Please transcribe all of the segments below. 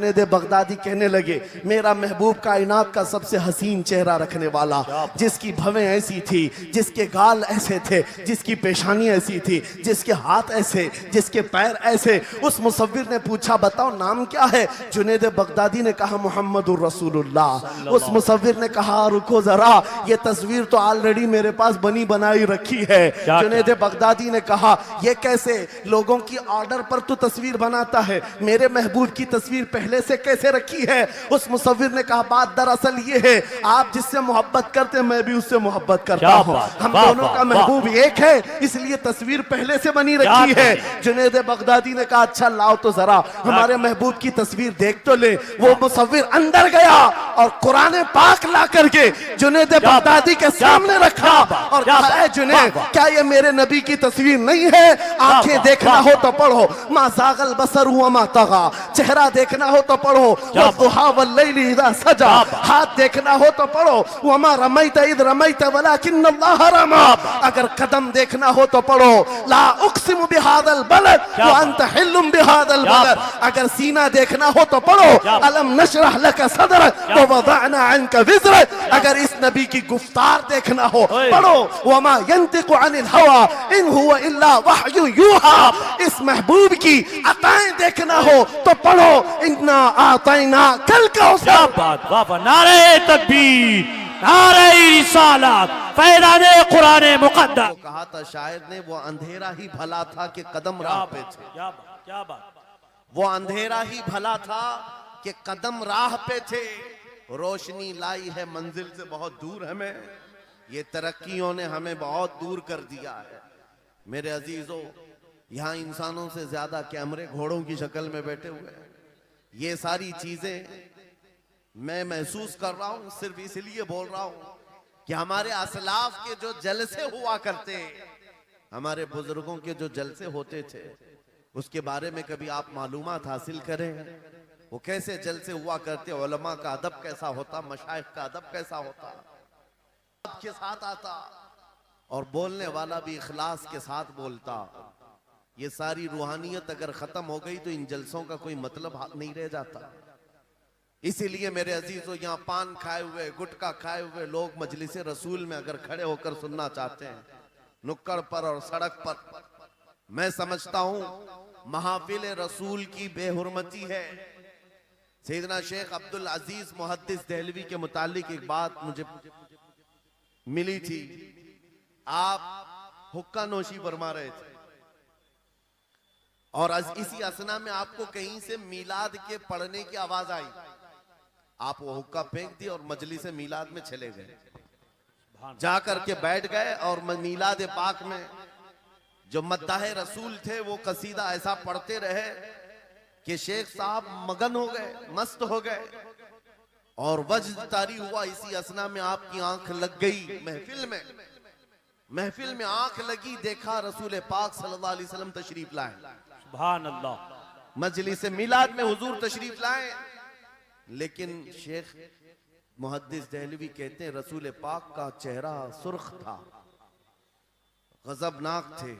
Junaid Baghdadi कहने लगे, मेरा महबूब कायनात का सबसे हसीन चेहरा रखने वाला, जिसकी भवें ऐसी थी, जिसके गाल ऐसे थे, जिसकी पेशानी ऐसी थी, जिसके हाथ ऐसे, जिसके पैर ऐसे। उस मुसव्विर ने पूछा, बताओ नाम क्या है? जुनैद बगदादी ने कहा, मुहम्मदुर रसूलुल्लाह। उस मुसव्विर ने कहा, रुको जरा, ये तस्वीर तो ऑलरेडी मेरे पास बनी बनाई रखी है। जुनैद बगदादी ने कहा, ये कैसे? लोगों की ऑर्डर पर तू तस्वीर बनाता है, मेरे महबूब की तस्वीर पहले से कैसे रखी है? उस मुसव्विर ने कहा, बात दरअसल ये है, आप जिससे मोहब्बत करते हैं मैं भी उससे मोहब्बत करता हूं, हम दोनों का महबूब एक है, इसलिए तस्वीर पहले से बनी रखी है। जुनैद बगदादी ने कहा, अच्छा लाओ तो जरा हमारे महबूब की तस्वीर देख तो ले। वो मुसव्विर अंदर गया और कुरान पाक ला करके जुनैद बगदादी के सामने रखा और कहा, जुनैद क्या ये मेरे नबी की तस्वीर नहीं है? आंखें देखना हो तो पढ़ो, मा ज़ागल बसर हुआ मा तगा, चेहरा देखना हो तो पढ़ो, वद्दुहा वल्लैलि इज़ा सजा, हाथ देखना हो तो पढ़ो, वमा रमैत इज़ रमैत वलाकिन्नल्लाह रमा, अगर कदम देखना हो तो पढ़ो, ला उक़सिमु बिहादल बलद व अंत हिल्लुम बिहादल बलद, अगर सीना देखना हो तो पढ़ो, अलम नशरह लका सदरक व वदअना अन्का विज़रक, अगर इस नबी की गुफ्तार देखना हो पढ़ो, वमा यंतिकु अनिल हवा इन हुवा इल्ला वहयु यूहा, इस महबूब की अताएं देखना हो तो पढ़ो, इन्ना आतैना कल कौसर। बात बाबा, नारे तकबीर, नारे रिसालत, फैज़ाने कुरान मुक़द्दस। कहा था शायर ने, वो अंधेरा ही भला था कि कदम राह पे थे। क्या बात, वो अंधेरा ही भला था कि कदम राह पे थे, रोशनी लाई है मंजिल से बहुत दूर हमें, ये तरक्कियों ने हमें बहुत दूर कर दिया है। मेरे अजीजों, यहाँ इंसानों से ज्यादा कैमरे घोड़ों की शक्ल में बैठे हुए हैं। ये सारी चीजें मैं महसूस कर रहा हूँ, सिर्फ इसलिए बोल रहा हूँ कि हमारे असलाफ के जो जलसे हुआ करते, हमारे बुजुर्गों के जो जलसे होते थे, उसके बारे में कभी आप मालूमात हासिल करें, वो कैसे जलसे हुआ करते, उलमा का अदब कैसा होता, मशाइख का अदब कैसा होता, के साथ आता और बोलने वाला भी इखलास के साथ बोलता। ये सारी रूहानियत अगर खत्म हो गई तो इन जलसों का कोई मतलब नहीं रह जाता। इसीलिए मेरे अजीजों, यहाँ पान खाए हुए, गुटखा खाए हुए लोग मजलिस रसूल में अगर खड़े होकर सुनना चाहते हैं, नुक्कड़ पर और सड़क पर, मैं समझता हूं महफिल रसूल की बेहुरमती है। सैयदना शेख अब्दुल अजीज मुहद्दिस देहलवी के मुतालिक एक बात मुझे मिली थी। आप हुक्का नोशी फरमा रहे थे और इसी असना में आपको कहीं से मीलाद के पढ़ने की आवाज आई, आप वो हुक्का फेंक दिए और मजलिस मीलाद में चले गए, जाकर के बैठ गए और मीलाद पाक में जो मद्दाह रसूल थे वो कसीदा ऐसा पढ़ते रहे कि शेख साहब मगन हो गए, मस्त हो गए और वज्द तारी हुआ। इसी असना में आपकी आंख लग गई महफिल में आंख लगी, देखा रसूल पाक सल्लल्लाहु अलैहि वसल्लम तशरीफ लाए, सुभान अल्लाह, मजलिस मिलाद में हुजूर तशरीफ लाए। लेकिन शेख मुहद्दिस देहलवी कहते हैं, रसूल पाक का चेहरा सुर्ख था, गजबनाक थे।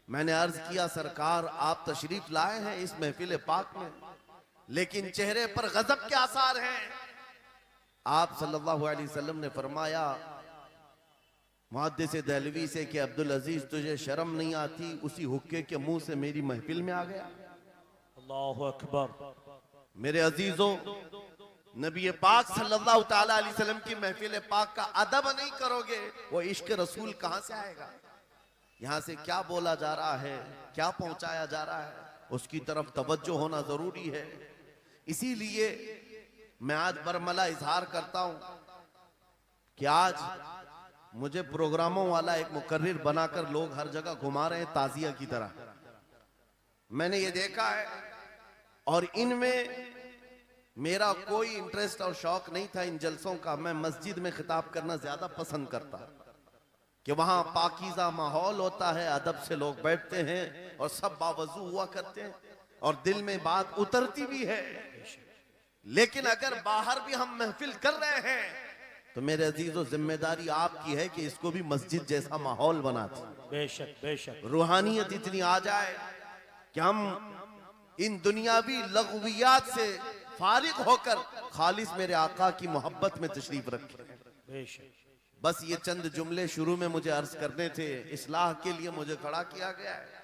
मैंने अर्ज किया, सरकार आप तशरीफ लाए हैं इस महफिल पाक में, लेकिन चेहरे पर गजब के आसार हैं। आप सल्लल्लाहु अलैहि वसल्लम ने फरमाया मुहद्दिस देहलवी से कि अब्दुल अजीज तुझे शर्म नहीं आती, उसी हुक्के के मुंह से मेरी महफिल में आ गया। अल्लाहु अकबर। मेरे अजीजों, नबी पाक सल्लल्लाहु ताला अलैहि वसल्लम की महफिल पाक का अदब नहीं करोगे, वो इश्क रसूल कहां से आएगा? यहाँ से क्या बोला जा रहा है, क्या पहुंचाया जा रहा है, उसकी तरफ तवज्जो होना जरूरी है। इसीलिए मैं आज बरमला इजहार करता हूं कि आज मुझे प्रोग्रामों वाला एक मुकर्रिर बनाकर लोग हर जगह घुमा रहे हैं ताजिया की तरह। मैंने ये देखा है और इनमें मेरा कोई इंटरेस्ट और शौक नहीं था इन जलसों का। मैं मस्जिद में खिताब करना ज्यादा पसंद करता कि वहां पाकीज़ा माहौल होता है, अदब से लोग बैठते हैं और सब बावजू हुआ करते हैं और दिल में बात उतरती भी है। लेकिन अगर बाहर भी हम महफिल कर रहे हैं तो मेरे अजीजों, जिम्मेदारी आपकी है कि इसको भी मस्जिद जैसा माहौल बना दे। बेशक बेशक, रूहानियत इतनी आ जाए कि हम इन दुनियावी लग़वियात से फारिग होकर खालिस मेरे आका की मोहब्बत में तशरीफ रखे। बेशक बस ये चंद जुमले शुरू में मुझे अर्ज करने थे, इस्लाह के लिए मुझे खड़ा किया गया है।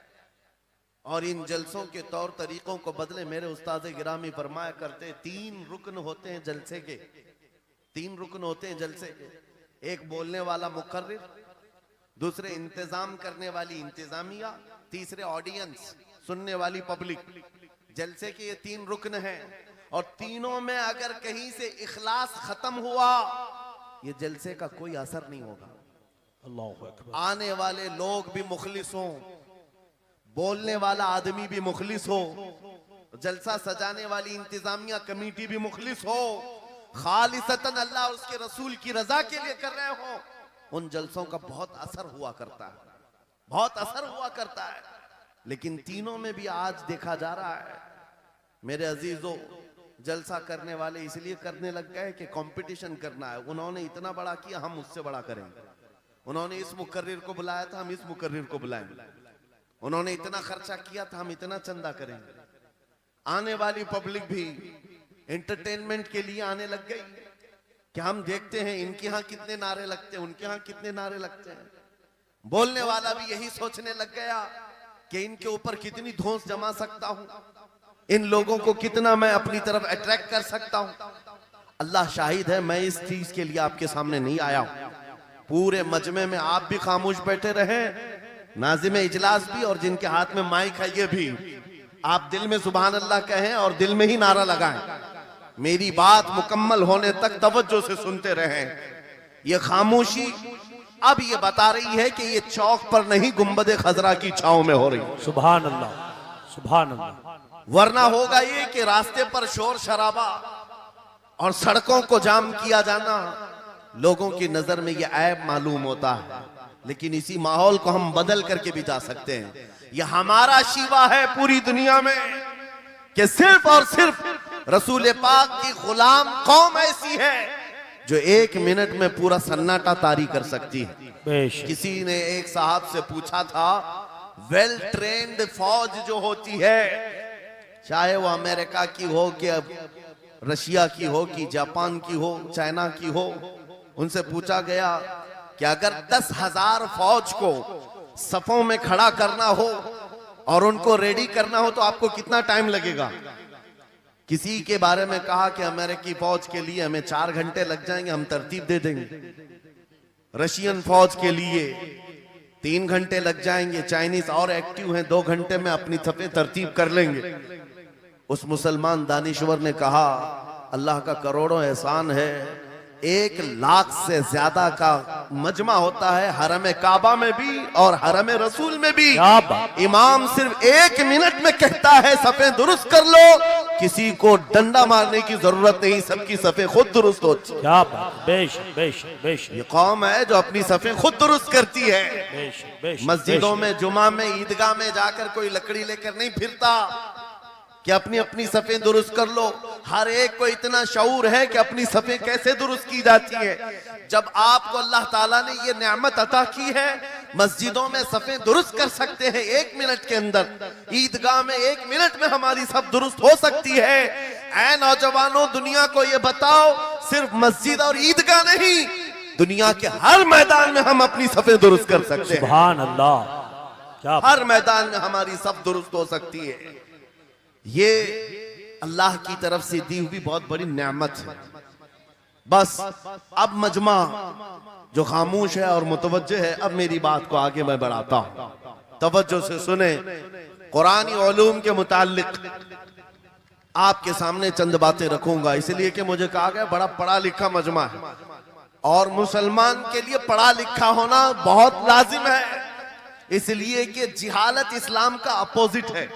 और इन जलसों के तौर तरीकों को बदले मेरे उस्ताद गिरामी फरमाया करते, 3 रुकन होते हैं जलसे के, 3 रुकन होते हैं जलसे के। एक बोलने वाला मुकर्रिर, दूसरे इंतजाम करने वाली इंतजामिया, तीसरे ऑडियंस सुनने वाली पब्लिक। जलसे के ये 3 रुकन हैं और तीनों में अगर कहीं से इखलास खत्म हुआ ये जलसे का कोई असर नहीं होगा। अल्लाहु अकबर। आने वाले लोग भी मुखलिस हो, बोलने वाला आदमी भी मुखलिस हो, जलसा सजाने वाली इंतजामिया कमेटी भी मुखलिस हो, खालिसतन अल्लाह और उसके रसूल की रजा के लिए कर रहे हो, उन जलसों का बहुत असर हुआ करता है, बहुत असर हुआ करता है। लेकिन तीनों में भी आज देखा जा रहा है मेरे अजीजों, जलसा करने वाले इसलिए करने लग गए कि कंपटीशन करना है। उन्होंने इतना बड़ा किया, हम उससे बड़ा करेंगे। उन्होंने इस मुकर्रिर को बुलाया था, हम इस मुकर्रिर को बुलाएंगे। उन्होंने इतना खर्चा किया था, हम इतना चंदा करेंगे। आने वाली पब्लिक भी एंटरटेनमेंट के लिए आने लग गई कि हम देखते हैं इनके यहाँ कितने नारे लगते हैं, उनके यहाँ कितने नारे लगते हैं। बोलने वाला भी यही सोचने लग गया कि इनके ऊपर कितनी धौंस जमा सकता हूं, इन लोगों को कितना मैं अपनी तरफ अट्रैक्ट कर सकता हूं। अल्लाह शाहिद है, मैं इस चीज के लिए आपके सामने नहीं आया हूं। पूरे मजमे में आप भी खामोश बैठे रहे, नाज़िम इजलास भी और जिनके हाथ में माइक है ये भी। आप दिल में सुभान अल्लाह कहें और दिल में ही नारा लगाएं। मेरी बात मुकम्मल होने तक तवज्जो से सुनते रहें। ये खामोशी अब ये बता रही है कि ये चौक पर नहीं गुंबद खजरा की छांव में हो रही। सुभान अल्लाह, सुभान अल्लाह। वरना होगा ये कि रास्ते पर शोर शराबा और सड़कों को जाम किया जाना लोगों की नजर में ये ऐब मालूम होता है। लेकिन इसी माहौल को हम बदल करके भी जा सकते हैं। ये हमारा शिवा है पूरी दुनिया में कि सिर्फ और सिर्फ रसूल पाक की गुलाम कौम ऐसी है जो 1 मिनट में पूरा सन्नाटा तारी कर सकती है। बेशक। किसी ने एक साहब से पूछा था, वेल ट्रेन्ड फौज जो होती है, चाहे वो अमेरिका की हो कि रशिया की हो कि जापान की हो, चाइना की हो, उनसे पूछा गया कि अगर 10,000 फौज को सफों में खड़ा करना हो और उनको रेडी करना हो तो आपको कितना टाइम लगेगा? किसी के बारे में कहा कि अमेरिकी फौज के लिए हमें 4 घंटे लग जाएंगे, हम तरतीब दे देंगे। रशियन फौज के लिए 3 घंटे लग जाएंगे, चाइनीज और एक्टिव हैं, 2 घंटे में अपनी सफे तरतीब कर लेंगे। उस मुसलमान दानिश्वर ने कहा, अल्लाह का करोड़ों एहसान है, 1 लाख से ज्यादा का मजमा होता है हरम काबा में भी और हरम रसूल में भी। इमाम सिर्फ 1 मिनट में कहता है सफे दुरुस्त कर लो, किसी को डंडा मारने की जरूरत नहीं, सबकी सफे खुद दुरुस्त होती है। क्या बात, बेशक बेशक बेशक। ये कौम है जो अपनी सफे खुद दुरुस्त करती है। बेशक बेशक। मस्जिदों में, जुमा में, ईदगाह में जाकर कोई लकड़ी लेकर नहीं फिरता कि अपनी अपनी सफे दुरुस्त कर लो। हर एक को इतना शऊर है कि अपनी सफे कैसे दुरुस्त की जाती है। जब आपको अल्लाह ताला ने ये नेमत अता की है, मस्जिदों में सफे दुरुस्त कर सकते हैं 1 मिनट के अंदर, ईदगाह में 1 मिनट में हमारी सब दुरुस्त हो सकती है। ऐ नौजवानों, दुनिया को ये बताओ, सिर्फ मस्जिद और ईदगाह नहीं, दुनिया के हर मैदान में हम अपनी सफे दुरुस्त कर सकते हैं। सुभान अल्लाह। क्या हर मैदान में हमारी सब दुरुस्त हो सकती है। ये अल्लाह की तरफ से दी हुई बहुत बड़ी नेमत है। बस अब मजमा जो खामोश है और मुतवज्जे है, अब मेरी बात को आगे मैं बढ़ाता हूं, तवज्जो से सुने। कुरानी उलूम के मुताल्लिक आपके सामने चंद बातें रखूंगा, इसलिए कि मुझे कहा गया बड़ा पढ़ा लिखा मजमा है और मुसलमान के लिए पढ़ा लिखा होना बहुत लाजिम है, इसलिए कि जिहालत इस्लाम का अपोजिट है।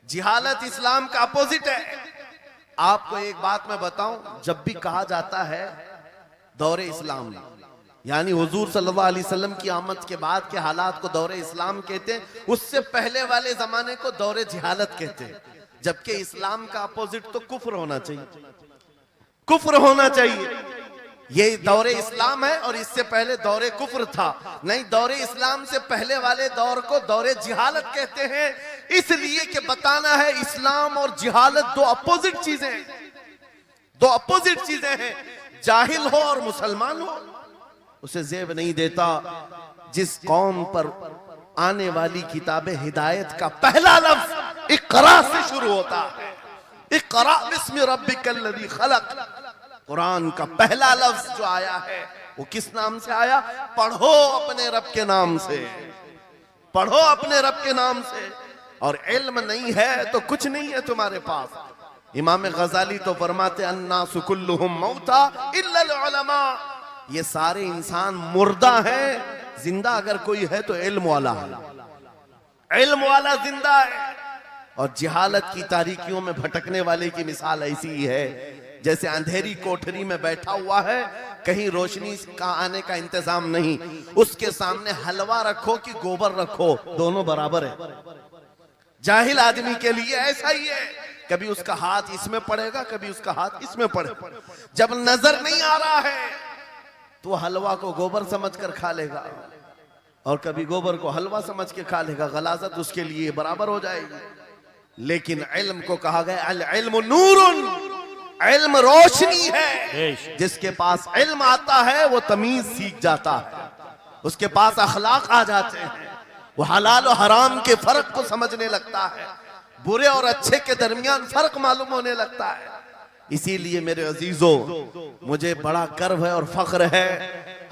जिहालत इस्लाम का अपोजिट है। आपको एक बात मैं बताऊं, जब भी कहा जाता है दौरे इस्लाम, यानी हुजूर सल्लल्लाहु अलैहि वसल्लम की आमद के बाद के हालात को दौरे इस्लाम कहते हैं, उससे पहले वाले जमाने को दौरे जिहालत कहते हैं। जबकि इस्लाम का अपोजिट तो कुफ्र होना चाहिए, कुफ्र होना चाहिए। ये दौरे इस्लाम है और इससे पहले दौरे कुफ्र था। नहीं, दौरे इस्लाम से पहले वाले दौर को दौरे जिहालत कहते हैं। इसलिए कि बताना है इस्लाम और जिहालत दो अपोजिट चीजें हैं, दो अपोजिट चीजें हैं। जाहिल हो और मुसलमान हो उसे जेब नहीं देता। जिस कौम पर आने वाली किताब हिदायत का पहला लफ्ज इक़रा से शुरू होता है, इक़रा बिस्मि रब्बिकल्लज़ी खलक़, कुरान का पहला लफ्ज जो आया है वो किस नाम से आया? पढ़ो अपने रब के नाम से, पढ़ो अपने रब के नाम से। और इल्म नहीं है तो कुछ नहीं है तुम्हारे पास। इमाम गजाली तो फरमाते अन्नासु कुल्लुहुम मौता इल्लल उलमा, ये सारे इंसान मुर्दा हैं, जिंदा अगर कोई है तो इल्म वाला है, इल्म वाला जिंदा है। और जिहालत की तारीकियों में भटकने वाले की मिसाल ऐसी ही है जैसे अंधेरी कोठरी में बैठा हुआ है, कहीं रोशनी का आने का इंतजाम नहीं, उसके सामने हलवा रखो कि गोबर रखो दोनों बराबर है। जाहिल आदमी के लिए ऐसा ही है, कभी उसका हाथ इसमें पड़ेगा कभी उसका हाथ इसमें पड़ेगा। जब नजर नहीं आ रहा है तो हलवा को गोबर समझकर खा लेगा और कभी गोबर को हलवा समझ के खा लेगा, गलाजत उसके लिए बराबर हो जाएगी। लेकिन इल्म को कहा गया अल इल्मु नूरुन, इल्म रोशनी है। जिसके पास इल्म आता है वो तमीज सीख जाता है, उसके पास अखलाक आ जाते हैं, वो हलाल और हराम के फर्क को समझने लगता है, बुरे और अच्छे के दरमियान फर्क मालूम होने लगता है। इसीलिए मेरे अजीजों, मुझे बड़ा गर्व है और फख्र है,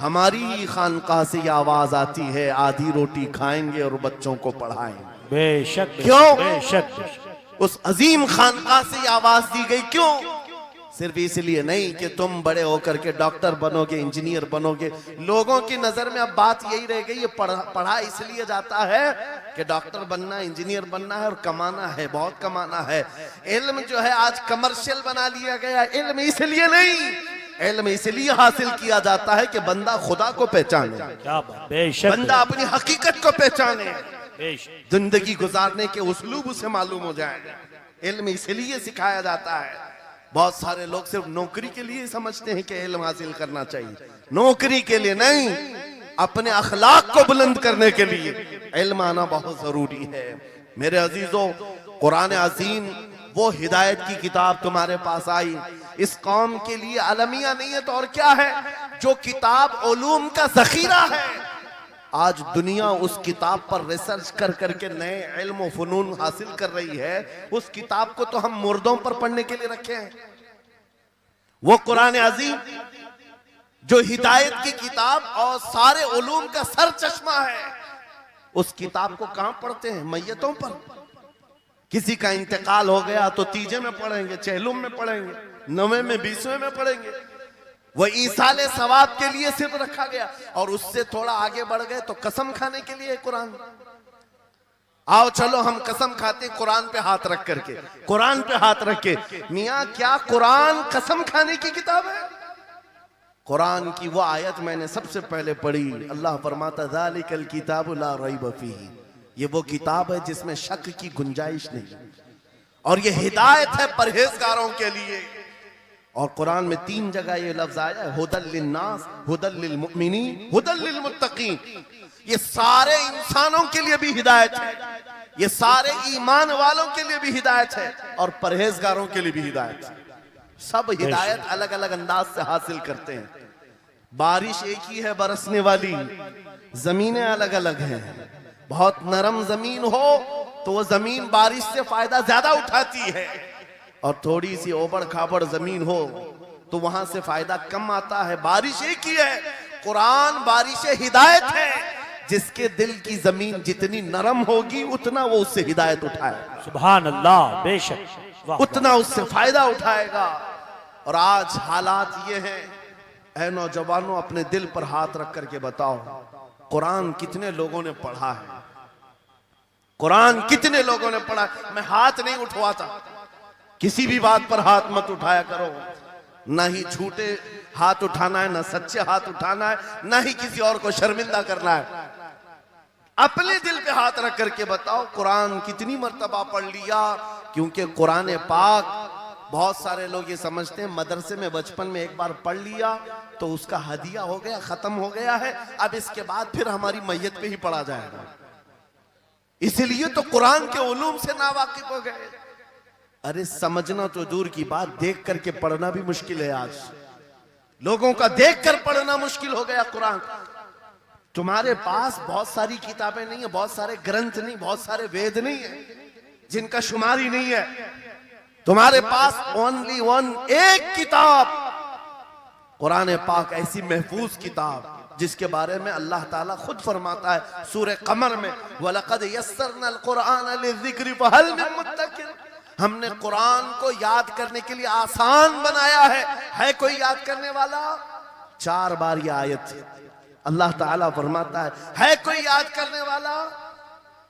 हमारी ही खानकाह से ये आवाज आती है आधी रोटी खाएंगे और बच्चों को पढ़ाएंगे। बेशक क्यों? बेशक उस अजीम खानकाह से ये आवाज दी गई, क्यों? सिर्फ इसलिए नहीं कि तुम बड़े होकर के डॉक्टर बनोगे, इंजीनियर बनोगे। लोगों की नजर में अब बात यही रह गई, ये पढ़ा इसलिए जाता है कि डॉक्टर बनना, इंजीनियर बनना है और कमाना है, बहुत कमाना है। इल्म जो है आज कमर्शियल बना लिया गया। इल्म इसलिए नहीं, इल्म इसलिए हासिल किया जाता है कि बंदा खुदा को पहचाने, क्या बात, बेशक बंदा अपनी हकीकत को पहचाने, बेशक जिंदगी गुजारने के उसलूब उसे मालूम हो जाए। इल्म इसलिए सिखाया जाता है। बहुत सारे लोग सिर्फ नौकरी के लिए समझते हैं कि इल्म हासिल करना चाहिए, नौकरी के लिए नहीं, अपने अखलाक को बुलंद करने के लिए इल्म आना बहुत जरूरी है। मेरे अजीजों, कुरान अजीम वो हिदायत की किताब तुम्हारे पास आई, इस कौम के लिए अलमिया नहीं है तो और क्या है, जो किताब उलूम का जखीरा है। आज दुनिया उस किताब पर रिसर्च कर करके नए इल्म फनून हासिल कर रही है। उस किताब को तो हम मुर्दों पर पढ़ने के लिए रखे हैं। वो कुरान अजीम जो हिदायत की किताब और सारे उलूम का सर चश्मा है, उस किताब को कहां पढ़ते हैं? मैयतों पर। किसी का इंतकाल हो गया तो तीजे में पढ़ेंगे, चहलुम में पढ़ेंगे, नवे में, 20वें में पढ़ेंगे। वो ईसाले सवाब के लिए सिर्फ रखा गया। और उससे थोड़ा आगे बढ़ गए तो कसम खाने के लिए कुरान। आओ चलो हम कसम खाते कुरान पे हाथ रख करके, कुरान पे हाथ रख के। मियां क्या कुरान कसम खाने की किताब है? कुरान की वो आयत मैंने सबसे पहले पढ़ी, अल्लाह फरमाता ज़ालिकल किताबु ला रैब फीही, ये वो किताब है जिसमें शक की गुंजाइश नहीं, और ये हिदायत है परहेजगारों के लिए। और कुरान में 3 जगह ये लफ्ज आया है, हुदल लिन्नास, हुदल लिल मुमिनीन, हुदल लिल मुत्तकीन। ये सारे इंसानों के लिए भी हिदायत है, ये सारे ईमान वालों के लिए भी हिदायत है, और परहेजगारों के लिए भी हिदायत है। सब हिदायत अलग अलग अंदाज से हासिल करते हैं। बारिश एक ही है बरसने वाली, जमीनें अलग अलग हैं। बहुत नरम जमीन हो तो वो जमीन बारिश से फायदा ज्यादा उठाती है, और थोड़ी सी ओबड़ खाबड़ जमीन हो तो वहां से फायदा कम आता है। बारिश एक ही है, कुरान बारिश हिदायत है। जिसके दिल की जमीन जितनी नरम होगी उतना वो उससे हिदायत उठाएगा, सुभान अल्लाह, बेशक, वाह, उतना उससे फायदा उठाएगा। और आज हालात ये हैं, ऐ नौजवानों अपने दिल पर हाथ रख करके बताओ, कुरान कितने लोगों ने पढ़ा है? कुरान कितने लोगों ने पढ़ा? मैं हाथ नहीं उठवाता, किसी भी बात पर हाथ मत उठाया करो। ना ही झूठे हाथ उठाना है, ना सच्चे हाथ उठाना है, ना ही किसी और को शर्मिंदा करना है। अपने दिल पे हाथ रख करके बताओ कुरान कितनी मर्तबा पढ़ लिया। क्योंकि कुरान पाक, बहुत सारे लोग ये समझते हैं मदरसे में बचपन में एक बार पढ़ लिया तो उसका हदिया हो गया, खत्म हो गया है, अब इसके बाद फिर हमारी मैयत पे ही पढ़ा जाएगा। इसलिए तो कुरान के उलूम से नावाकिफ हो गए। अरे समझना तो दूर की बात, देख करके पढ़ना भी मुश्किल है। आज लोगों का देख कर पढ़ना मुश्किल हो गया कुरान। तुम्हारे पास बहुत सारी किताबें नहीं है, बहुत सारे ग्रंथ नहीं, बहुत सारे वेद नहीं है जिनका शुमार ही नहीं है। तुम्हारे पास ओनली वन, एक किताब कुरान पाक, ऐसी महफूज किताब जिसके बारे में अल्लाह ताला खुद फरमाता है सूरह कमर में, वलक़द यस्सरनल कुरान लिज़िक्रि फ़हल मिन मुद्दकिर। हमने कुरान को याद करने के लिए आसान बनाया है कोई याद करने वाला? 4 बार ये आयत अल्लाह ताला फरमाता है कोई याद करने वाला?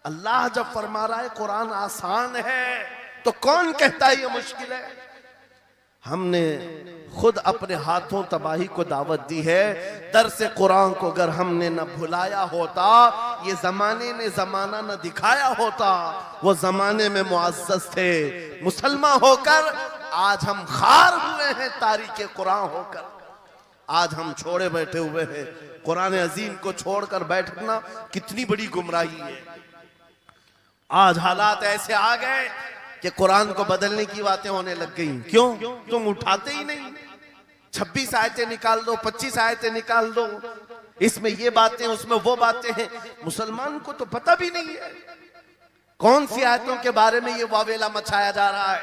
अल्लाह जब फरमा रहा है कुरान आसान है, तो कौन कहता है ये मुश्किल है? हमने खुद अपने हाथों तबाही को दावत दी है। दरसे कुरान को अगर हमने न भुलाया होता, ये जमाने ने जमाना न दिखाया होता, वो जमाने में मुअज़्ज़ज़ थे मुसलमान होकर, आज हम खार हुए हैं तारीके कुरान होकर। आज हम छोड़े बैठे हुए हैं। कुरान अजीम को छोड़कर बैठना कितनी बड़ी गुमराही है। आज हालात ऐसे आ गए कि कुरान को बदलने की बातें होने लग गई। क्यों? तुम उठाते ही नहीं। 26 आयतें निकाल दो, 25 आयतें निकाल दो, इसमें ये बातें उसमें वो बातें हैं। मुसलमान को तो पता भी नहीं है कौन सी आयतों के बारे में ये वावेला मचाया जा रहा है।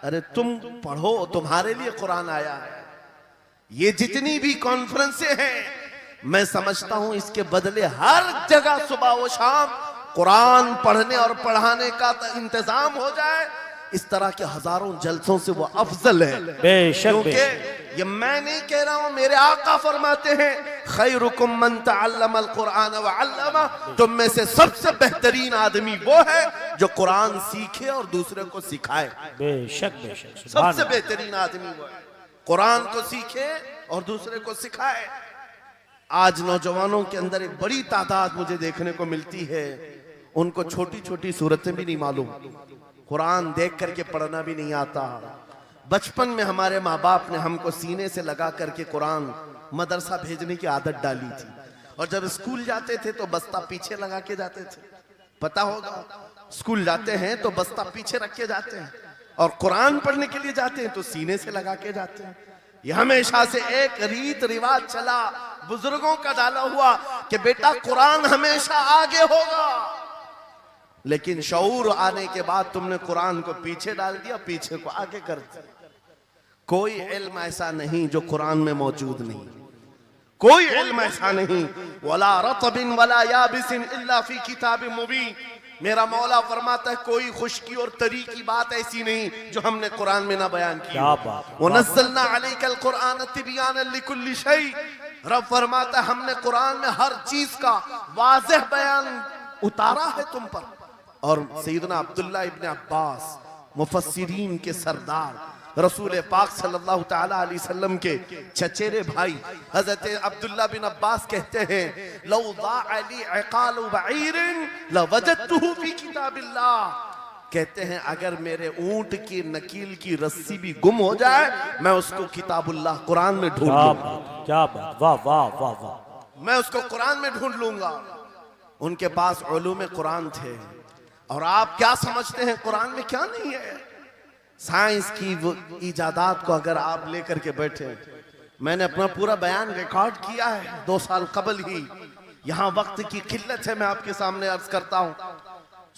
अरे तुम पढ़ो, तुम्हारे लिए कुरान आया है। ये जितनी भी कॉन्फ्रेंसें हैं, मैं समझता हूं इसके बदले हर जगह सुबह व शाम कुरान पढ़ने और पढ़ाने का इंतजाम हो जाए। इस तरह के हजारों जलसों से वो अफजल है। क्योंकि ये मैं नहीं कह रहा हूं, मेरे आका फरमाते हैं खैरुकुम मन तअल्लमल कुरान व अल्लमा। तुम में से सबसे बेहतरीन आदमी वो है जो कुरान सीखे और दूसरे को सिखाए। बेशक बेशक, सबसे बेहतरीन आदमी वो है कुरान को सीखे और दूसरे को सिखाए। आज नौजवानों के अंदर एक बड़ी तादाद मुझे देखने को मिलती है, उनको छोटी छोटी सूरतें भी नहीं मालूम, कुरान देख करके पढ़ना भी नहीं आता। बचपन में हमारे माँ बाप ने हमको सीने से लगा करके कुरान मदरसा भेजने की आदत डाली थी, और जब स्कूल जाते थे तो बस्ता पीछे लगा के जाते थे। पता होगा, स्कूल जाते हैं तो बस्ता पीछे रख के जाते हैं, और कुरान पढ़ने के लिए जाते हैं तो सीने से लगा के जाते हैं। यह हमेशा से एक रीत रिवाज चला, बुजुर्गों का डाला हुआ कि बेटा कुरान हमेशा आगे होगा। लेकिन शऊर आने के बाद तुमने कुरान को पीछे डाल दिया, पीछे को आगे कर दिया। कोई इल्म ऐसा नहीं जो कुरान में मौजूद नहीं, कोई इल्म ऐसा नहीं। वला रतबिन वला याबिसिन इल्ला फी किताबिन मुबीन। मेरा मौला फरमाता है कोई खुश्की और तरी की बात ऐसी नहीं जो हमने कुरान में ना बयान की। वनज़्ज़लना अलैकल कुरान तिबयानन लिकुल्लि शै। रब फरमाता है हमने कुरान में हर चीज का वाज़ेह बयान उतारा है तुम पर। और सैयदना अब्दुल्ला इब्न अब्बास मुफस्सिरीन के सरदार, रसूल पाक सल्लल्लाहु ताला अलैहि वसल्लम के चचेरे भाई हजरत अब्दुल्ला बिन अब्बास कहते हैं लौ ज़ाअली इक़ालु बईरिन लवजदतुहु फी किताबिल्लाह। कहते हैं अगर मेरे ऊंट की नकील की रस्सी भी गुम हो जाए, मैं उसको किताबुल्लाह कुरान में ढूंढ लूंगा। क्या बात, वाह वाह वाह वाह। मैं उसको कुरान में ढूंढ लूंगा। उनके पास उलूम कुरान थे। और आप क्या समझते हैं कुरान में क्या नहीं है? साइंस की इजादात को अगर आप लेकर के बैठे, मैंने अपना पूरा बयान रिकॉर्ड किया है 2 साल कबल ही। यहां वक्त की किल्लत है, मैं आपके सामने अर्ज करता हूं।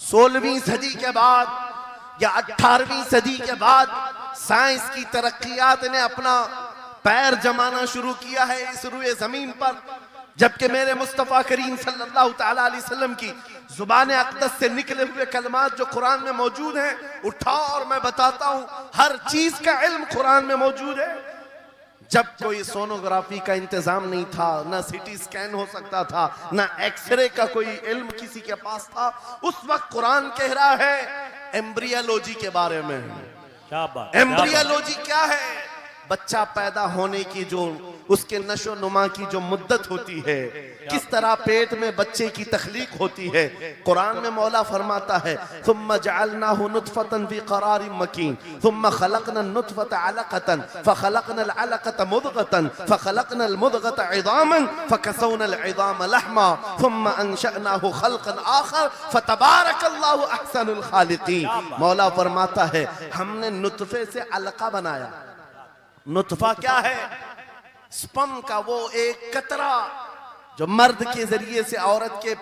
16वीं सदी के बाद या 18वीं सदी के बाद साइंस की तरक्कियात ने अपना पैर जमाना शुरू किया है इस रुए जमीन पर, जबकि मेरे मुस्तफा करीम सल्लल्लाहु ताला अलैहि वसल्लम की जुबान अक़दस से निकले हुए कलमात जो कुरान में मौजूद हैं, उठाओ और मैं बताता हूं हर चीज का इल्म कुरान में मौजूद है। जब कोई सोनोग्राफी का इंतजाम नहीं था, ना सिटी स्कैन हो सकता था, ना एक्सरे का कोई इल्म किसी के पास था, उस वक्त कुरान कह रहा है एम्ब्रियोलॉजी के बारे में। क्या बात, एम्ब्रियोलॉजी क्या है? बच्चा पैदा होने की जो उसके नशो नुमा की जो मुद्दत होती है, किस तरह पेट में बच्चे की तख्लीक होती है। कुरान में मौला फरमाता है सुम्मा जअलनाहु नुतफतन फी क़रारिन मकीन सुम्मा खलक़नल नुतफत अलक़तन फ़खलक़नल अलक़त मुदग़तन फ़खलक़नल मुदग़त इज़ामन फ़कसौनल इज़ाम लहमा सुम्मा अंशअनाहु खल्क़न आख़र फ़तबारकल्लाहु अहसनुल ख़ालिक़ीन। मौला फरमाता है हमने नुतफे से अलका बनाया। नुतफा क्या है? स्पर्म का वो एक कतरा जो मर्द के जरिए से औरत के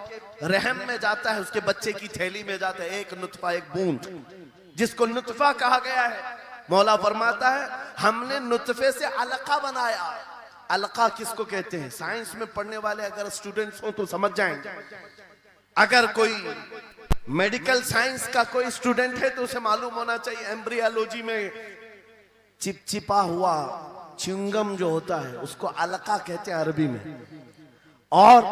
रहम में जाता है, उसके बच्चे की थैली में जाता है, एक नुतफा, एक बूंद, जिसको नुतफा कहा गया है। मौला फरमाता है हमने नुतफे से अलका बनाया। अलका किसको कहते हैं? साइंस में पढ़ने वाले अगर स्टूडेंट्स हो तो समझ जाएंगे। अगर कोई मेडिकल साइंस का कोई स्टूडेंट है तो उसे मालूम होना चाहिए एम्ब्रियोलॉजी में चिपचिपा हुआ च्युइंगम जो होता है उसको अलका कहते हैं अरबी में। और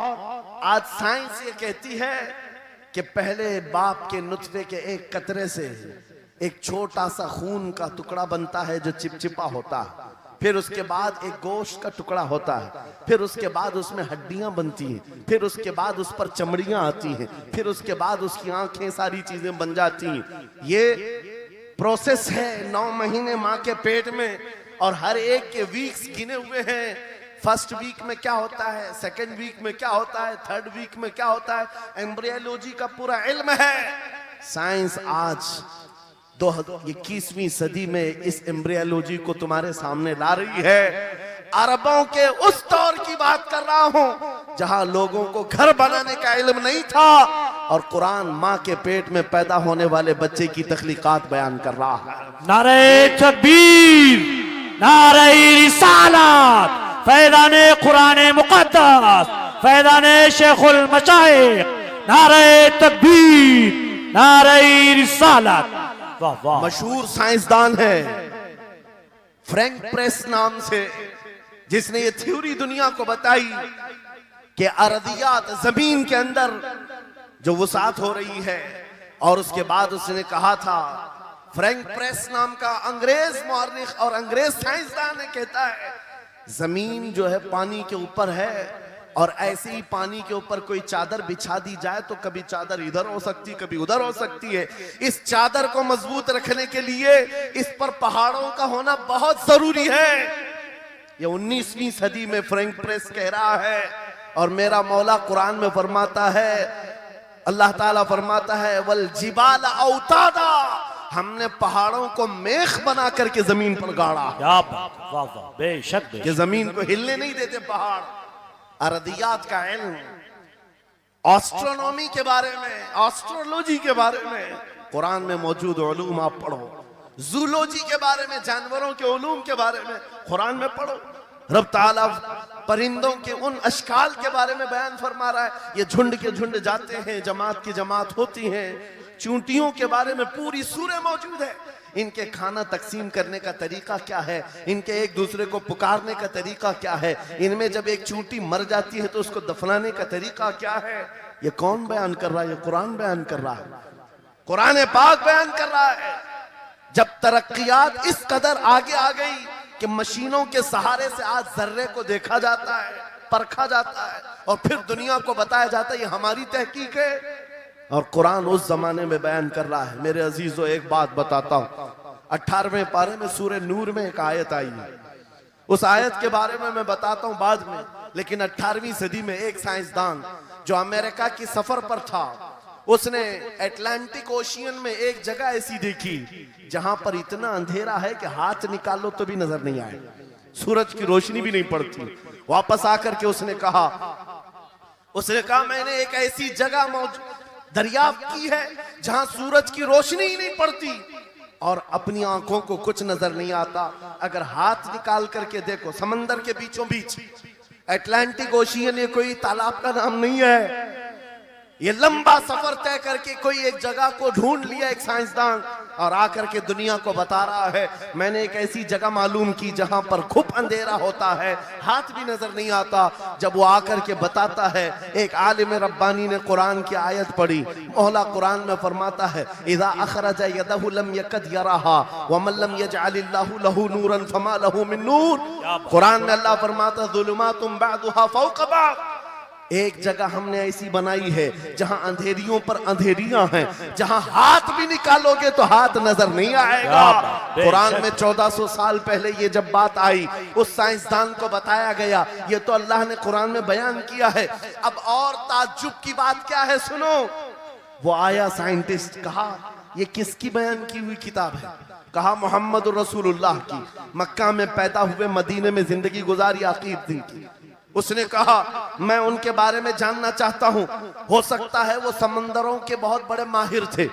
आज साइंस ये कहती है कि पहले बाप के नुतफे के एक कतरे से एक छोटा सा खून का टुकड़ा बनता है जो चिपचिपा होता है, फिर उसके बाद एक गोश्त का टुकड़ा होता है, फिर उसके बाद उसमें हड्डियां बनती हैं, फिर उसके बाद उस पर चमड़ियां आती हैं, फिर उसके बाद उसकी आंखें, सारी चीजें बन जाती हैं। ये प्रोसेस है 9 महीने माँ के पेट में, और हर एक के वीक्स गिने हुए हैं। फर्स्ट वीक में क्या होता है, सेकेंड वीक में क्या होता है, थर्ड वीक में क्या होता है, एम्ब्रियोलॉजी का पूरा इल्म है। साइंस आज 21वीं सदी में इस एम्ब्रियोलॉजी को तुम्हारे सामने ला रही है। अरबों के उस दौर की बात कर रहा हूं जहां लोगों को घर बनाने का इल्म नहीं था, और कुरान माँ के पेट में पैदा होने वाले बच्चे की तख्लीकात बयान कर रहा है। नारे तकबीर, नारे रिसालत, फैज़ाने कुरान मुक़द्दस, फैज़ाने शेखुल मशाइख, नारे तकबीर, नारे रिसालत। वाह वाह। मशहूर साइंसदान है फ्रैंक प्रेस नाम से, जिसने ये थ्योरी दुनिया को बताई कि अरदियात जमीन के अंदर जो वसात हो रही है। और उसके बाद उसने कहा था, फ्रैंक प्रेस नाम का अंग्रेज मौर्रिख और अंग्रेज साइंसदान ने कहता है जमीन जो है पानी के ऊपर है, और ऐसे ही पानी के ऊपर कोई चादर बिछा दी जाए तो कभी चादर इधर हो सकती, कभी उधर हो सकती है। इस चादर को मजबूत रखने के लिए इस पर पहाड़ों का होना बहुत जरूरी है। ये 19वीं सदी में फ्रैंक प्रेस कह रहा है, और मेरा मौला कुरान में फरमाता है, अल्लाह ताला फरमाता है वल जिबाल औतादा, हमने पहाड़ों को मेख बना करके जमीन पर गाड़ा। क्या बात, वाह वाह, बेशक बेशक। ये जमीन को हिलने नहीं देते पहाड़। अरदियात का इल्म, एस्ट्रोनॉमी के बारे में, एस्ट्रोलॉजी के बारे में कुरान में मौजूद उलूम आप पढ़ो। जूलॉजी के बारे में, जानवरों के उलूम के बारे में कुरान में पढ़ो। रब ताला परिंदों के उन अशकाल के बारे में बयान फरमा रहा है, ये झुंड के झुंड जाते हैं, जमात की जमात होती हैं। चूंटियों के बारे में पूरी सूरह मौजूद है। इनके खाना तकसीम करने का तरीका क्या है, इनके एक दूसरे को पुकारने का तरीका क्या है, इनमें जब एक चूंटी मर जाती है तो उसको दफनाने का तरीका क्या है। ये कौन बयान कर रहा है? ये कुरान बयान कर रहा है, कुरान पाक बयान कर रहा है। जब तरक्कियात इस कदर आगे आ गई कि मशीनों के सहारे से आज जर्रे को देखा जाता है, परखा जाता है, और फिर दुनिया को बताया जाता है ये हमारी तहकीक है, और कुरान उस जमाने में बयान कर रहा है। मेरे अजीजों, एक बात बताता हूं, 18वें पारे में सूरह नूर में एक आयत आई है। उस आयत के बारे में मैं बताता हूं बाद में, लेकिन 18वीं सदी में एक साइंसदान जो अमेरिका की सफर पर था, उसने अटलांटिक ओशियन में एक जगह ऐसी देखी जहां पर इतना अंधेरा है कि हाथ निकालो तो भी नजर नहीं आए, सूरज की रोशनी भी नहीं पड़ती। वापस आकर के उसने कहा मैंने एक ऐसी जगह दरियाफ्त की है जहां सूरज की रोशनी ही नहीं पड़ती और अपनी आंखों को कुछ नजर नहीं आता। अगर हाथ निकाल करके देखो, समंदर के बीचों बीच अटलांटिक ओशियन, ये कोई तालाब का नाम नहीं है, ये लंबा सफर तय करके कोई एक जगह को ढूंढ लिया एक साइंसदान और आकर के दुनिया को बता रहा है मैंने एक ऐसी जगह मालूम की जहां पर खूब अंधेरा होता है, हाथ भी नजर नहीं आता। जब वो आकर के बताता है, एक आलिम रब्बानी ने कुरान की आयत पढ़ी, मौला कुरान में फरमाता है इज़ा अखरजा यदहु लम यकद यराहा व मन लम यजअलिल्लाहु लहू नूरन फमा लहू मिन नूर। कुरान में अल्लाह फरमाता ज़ुलुमातुम बअदुहा फौक़ बअद। एक जगह हमने ऐसी बनाई है जहां अंधेरियों पर अंधेरियां हैं, जहां हाथ भी निकालोगे तो हाथ नजर नहीं आएगा। कुरान में 1400 साल पहले ये जब बात आई, उस साइंसदान को बताया गया, ये तो अल्लाह ने कुरान में बयान किया है। अब और ताज्जुब की बात क्या है सुनो। वो आया साइंटिस्ट, कहा ये किसकी बयान की हुई किताब है? कहा मोहम्मद रसूलुल्लाह की, मक्का में पैदा हुए, मदीने में जिंदगी गुजारी, आकीब दिन की। उसने कहा मैं उनके बारे में जानना चाहता हूं, हो सकता है वो समंदरों के बहुत बड़े माहिर थे,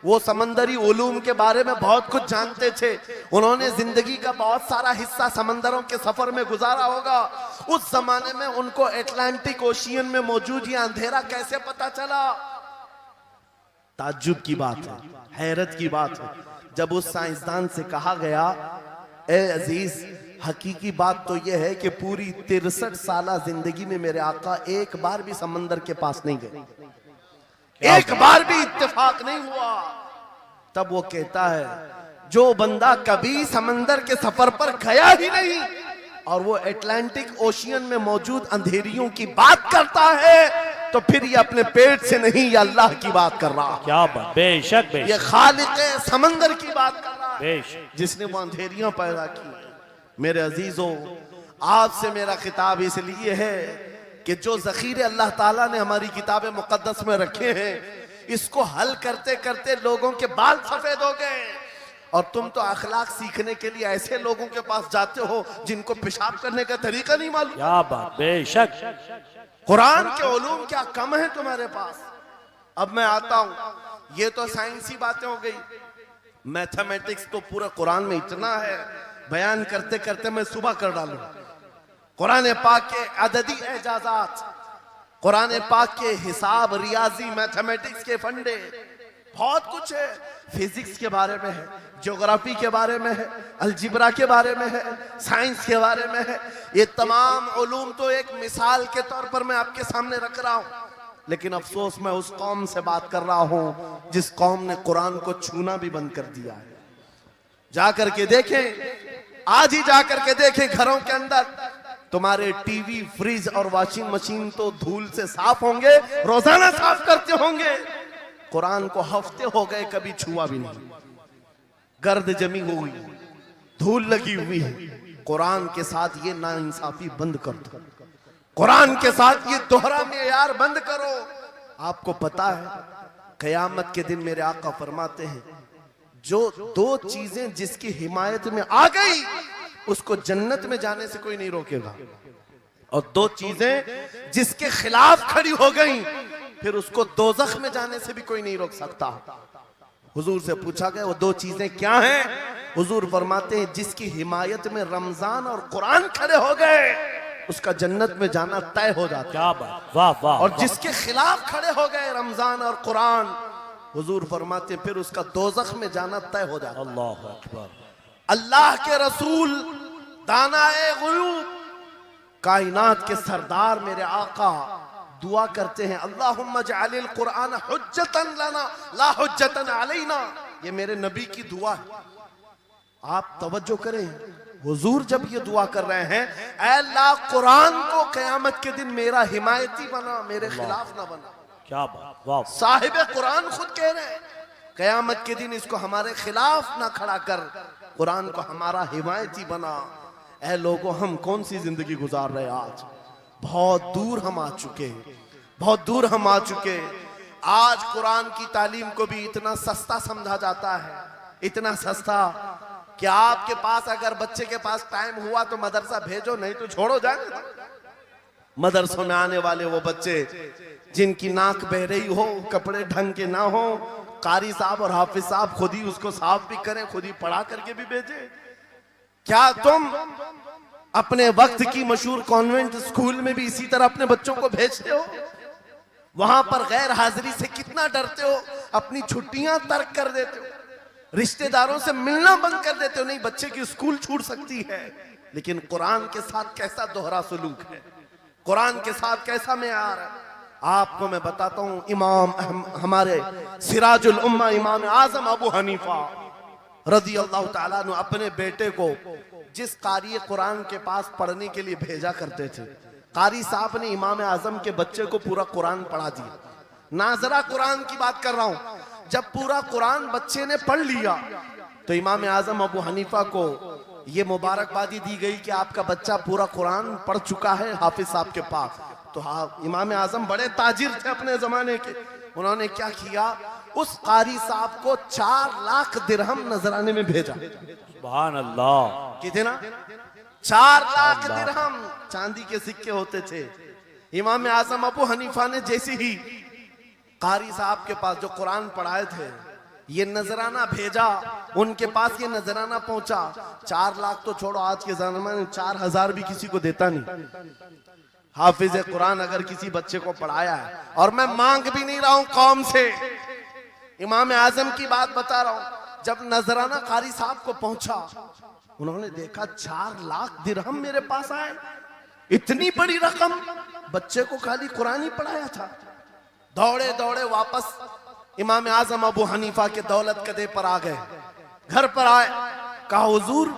वो समंदरी उलूम के बारे में बहुत कुछ जानते थे, उन्होंने जिंदगी का बहुत सारा हिस्सा समंदरों के सफर में गुजारा होगा। उस जमाने में उनको अटलांटिक ओशियन में मौजूद ये अंधेरा कैसे पता चला? ताज्जुब की बात है, हैरत की बात है। जब उस साइंसदान से कहा गया ए अजीज, हकीकी बात तो यह है कि पूरी 63 साला जिंदगी में मेरे आका एक बार भी समंदर के पास नहीं गए, एक बार भी इत्तेफाक नहीं हुआ। तब वो कहता है जो बंदा कभी समंदर के सफर पर गया ही नहीं और वो अटलांटिक ओशियन में मौजूद अंधेरियों की बात करता है, तो फिर ये अपने पेट से नहीं, ये अल्लाह की बात कर रहा है। क्या बात, बेशक बेशक, ये खालिक समंदर की बात कर रहा है, बेशक, जिसने वो अंधेरियां पैदा की। मेरे अजीजों, आपसे मेरा खिताब इसलिए है कि जो ज़ख़ीरे अल्लाह ताला ने हमारी किताब मुक़द्दस में रखे हैं, इसको हल करते करते लोगों के बाल सफेद हो गए और तुम तो अखलाक सीखने के लिए ऐसे लोगों के पास जाते हो जिनको पेशाब करने का तरीका नहीं मालूम। क्या बात, बेशक। कुरान के उलूम क्या कम है तुम्हारे पास? अब मैं आता हूं, ये तो साइंसी बातें हो गई, मैथमेटिक्स तो पूरा कुरान में इतना है, बयान करते करते मैं सुबह कर डालूं। कुरान पाक के अददी एजाजात, कुरान पाक के हिसाब, रियाजी, मैथमेटिक्स के फंडे, बहुत कुछ है। फिजिक्स के बारे में है, ज्योग्राफी के बारे में है, अलजिब्रा के बारे में है, साइंस के बारे में है। ये तमाम उलूम तो एक मिसाल के तौर पर मैं आपके सामने रख रहा हूं, लेकिन अफसोस मैं उस कौम से बात कर रहा हूं जिस कौम ने कुरान को छूना भी बंद कर दिया है। जाकर के देखें, आज ही जाकर के देखें, घरों के अंदर तुम्हारे टीवी, फ्रिज और वॉशिंग मशीन तो धूल से साफ होंगे, रोजाना साफ करते होंगे। कुरान को हफ्ते हो गए कभी छुआ भी नहीं, गर्द जमी हुई, धूल लगी हुई है। कुरान के साथ ये नाइंसाफी बंद कर दो, कुरान के साथ ये दोहरा मेयार बंद करो। आपको पता है क़यामत के दिन मेरे आका फरमाते हैं, जो दो चीजें जिसकी हिमायत में आ गई उसको जन्नत में जाने से कोई नहीं रोकेगा, और दो चीजें जिसके खिलाफ खड़ी हो गई फिर उसको दोज़ख में जाने से भी कोई नहीं रोक सकता। हुजूर से पूछा गया वो दो चीजें क्या हैं? हुजूर फरमाते हैं जिसकी हिमायत में रमजान और कुरान खड़े हो गए उसका जन्नत में जाना तय हो जाता है। क्या बात, वाह वाह। और जिसके खिलाफ खड़े हो गए रमजान और कुरान, हुजूर फरमाते फिर उसका दोज़ख में जाना तय हो जाता है। अल्लाह अकबर। अल्लाह के रसूल, दानाए ग़ुयूब, कायनात के सरदार मेरे आका दुआ करते हैं, अल्लाहुम्मा जअलिल कुरान हुज्जतन लना ला हुज्जतन अलैना। ये मेरे नबी की दुआ है। आप तवज्जो करें, हुजूर जब ये दुआ कर रहे हैं, ऐ अल्लाह कुरान को क़यामत के दिन मेरा हिमायती बना, मेरे खिलाफ ना बना। क्या बात, वाह। साहिब कुरान खुद कह रहे हैं क़यामत के दिन इसको हमारे खिलाफ ना खड़ा कर, कुरान को हमारा हिमायती बना। ऐ लोगों, हम कौन सी जिंदगी गुजार रहे आज? बहुत दूर हम आ चुके हैं, बहुत दूर हम आ चुके हैं। आज कुरान की तालीम को भी इतना सस्ता समझा जाता है, इतना सस्ता कि आपके पास अगर बच्चे के पास टाइम हुआ तो मदरसा भेजो, नहीं तो छोड़ो जाने। मदरसों में आने वाले वो बच्चे जिनकी नाक बह रही हो, कपड़े ढंग के ना हो, कारी साहब और हाफिज साहब खुद ही उसको साफ भी करें, खुद ही पढ़ा करके भी भेजे। क्या तुम अपने वक्त की मशहूर कॉन्वेंट स्कूल में भी इसी तरह अपने बच्चों को भेजते हो? वहां पर गैर हाजिरी से कितना डरते हो, अपनी छुट्टियां तर्क कर देते हो, रिश्तेदारों से मिलना बंद कर देते हो। नहीं, बच्चे की स्कूल छूट सकती है, लेकिन कुरान के साथ कैसा दोहरा सलूक है, कुरान के साथ कैसा मेयार है। आपको मैं बताता हूं, इमाम हमारे सिराजुल उम्मा इमाम आजम अबू हनीफा रज़ी अल्लाह ताला अन्हु अपने बेटे को जिस कारी कुरान के पास पढ़ने के लिए भेजा करते थे, कारी साहब ने इमाम आजम के बच्चे को पूरा कुरान पढ़ा दिया। नाजरा कुरान की बात कर रहा हूं। जब पूरा कुरान बच्चे ने पढ़ लिया तो इमाम आजम अबू हनीफा को ये मुबारकबादी दी गई कि आपका बच्चा पूरा कुरान पढ़ चुका है हाफिज साहब के पास। तो हाँ, इमाम आजम बड़े ताजिर थे अपने जमाने के। उन्होंने क्या किया, उस कारी साहब को 4 लाख दिरहम नजराने में भेजा। सुभान अल्लाह। कितना? 4 लाख दिरहम चांदी के सिक्के होते थे। इमाम आजम अबू हनीफा ने जैसे ही कारी साहब के पास जो कुरान पढ़ाए थे ये नजराना भेजा, उनके पास ये नजराना पहुंचा। 4 लाख तो छोड़ो, आज के जमाने में 4000 भी किसी को देता नहीं। हाफिज कुरान अगर किसी बच्चे को पढ़ाया है, और मैं मांग भी नहीं रहा हूं कौम से, इमाम आजम की बात बता रहा हूं। जब नजराना कारी साहब को पहुंचा, उन्होंने देखा 4 लाख दिरहम मेरे पास आए, इतनी बड़ी रकम, बच्चे को खाली कुरान ही पढ़ाया था। दौड़े दौड़े वापस इमाम आजम अबू हनीफा के दौलत कदे पर आ गए। घर पर आए, कहा हुजूर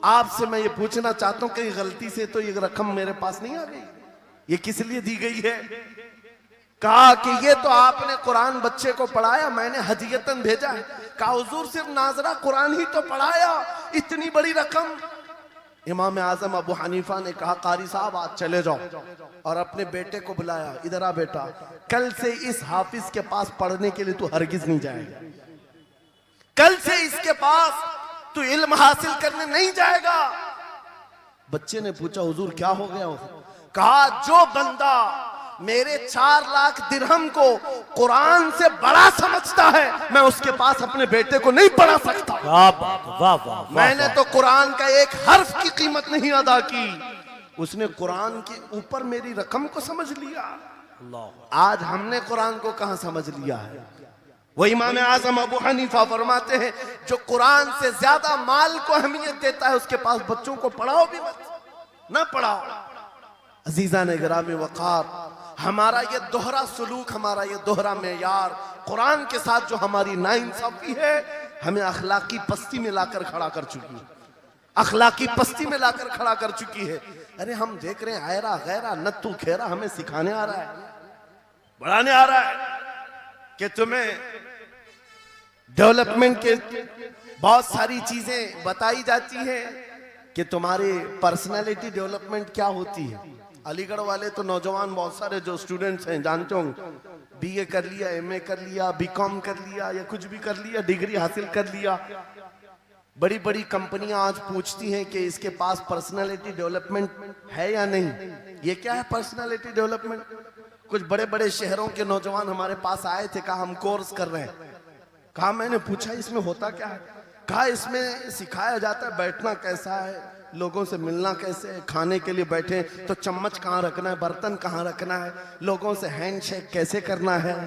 आपसे मैं ये पूछना चाहता हूं कि गलती से तो ये रकम मेरे पास नहीं आ गई, ये किस लिए दी गई है? कहा कि ये तो आपने कुरान बच्चे को पढ़ाया, मैंने हदियतन भेजा है। कहा हुजूर सिर्फ नाजरा कुरान ही तो पढ़ाया, इतनी बड़ी रकम। इमाम आजम अबू हनीफा ने कहा कारी साहब आज चले जाओ, और अपने बेटे को बुलाया, इधर आ बेटा, कल से इस हाफिज के पास पढ़ने के लिए तू हरगिज नहीं जाएगा, कल से इसके पास तू इल्म हासिल करने नहीं जाएगा। बच्चे ने पूछा हुजूर क्या हो गया? कहा जो बंदा मेरे 4 लाख दिरहम को कुरान से बड़ा समझता है, मैं उसके पास अपने बेटे को नहीं पढ़ा सकता। वाह वाह वाह वाह। मैंने तो कुरान का एक हर्फ की कीमत नहीं अदा की, उसने कुरान के ऊपर मेरी रकम को समझ लिया। आज हमने कुरान को कहां समझ लिया है? वो इमाम आजम अबू हनीफा फरमाते हैं जो कुरान से ज्यादा माल को अहमियत देता है उसके पास बच्चों को पढ़ाओ भी मत, ना पढ़ाओ। अजीजा ने गिरामी वकार, हमारा ये दोहरा सलूक, हमारा ये दोहरा मेयार कुरान के साथ जो हमारी नाइंसाफी है, हमें अखलाकी पस्ती में लाकर खड़ा कर चुकी है, अखलाकी पस्ती में लाकर खड़ा कर चुकी है। अरे हम देख रहे हैं आयरा गैरा नत्तू खेरा हमें सिखाने आ रहा है, बढ़ाने आ रहा है कि तुम्हें डेवलपमेंट के बहुत सारी चीजें बताई जाती हैं कि तुम्हारी पर्सनालिटी डेवलपमेंट क्या होती है। अलीगढ़ वाले तो नौजवान बहुत सारे जो स्टूडेंट्स हैं जानते होंगे, बीए कर लिया, एमए कर लिया, बीकॉम कर लिया, या कुछ भी कर लिया, डिग्री हासिल कर लिया। बड़ी बड़ी कंपनियां आज पूछती हैं कि इसके पास पर्सनालिटी डेवलपमेंट है या नहीं। ये क्या है पर्सनालिटी डेवलपमेंट? कुछ बड़े बड़े शहरों के नौजवान हमारे पास आए थे, कहा हम कोर्स कर रहे हैं। कहा मैंने पूछा इसमें होता क्या है? कहा इसमें सिखाया जाता है बैठना कैसा है, लोगों से मिलना कैसे है, खाने के लिए बैठे तो चम्मच कहाँ रखना है, बर्तन कहाँ रखना है, लोगों से हैंडशेक कैसे करना है,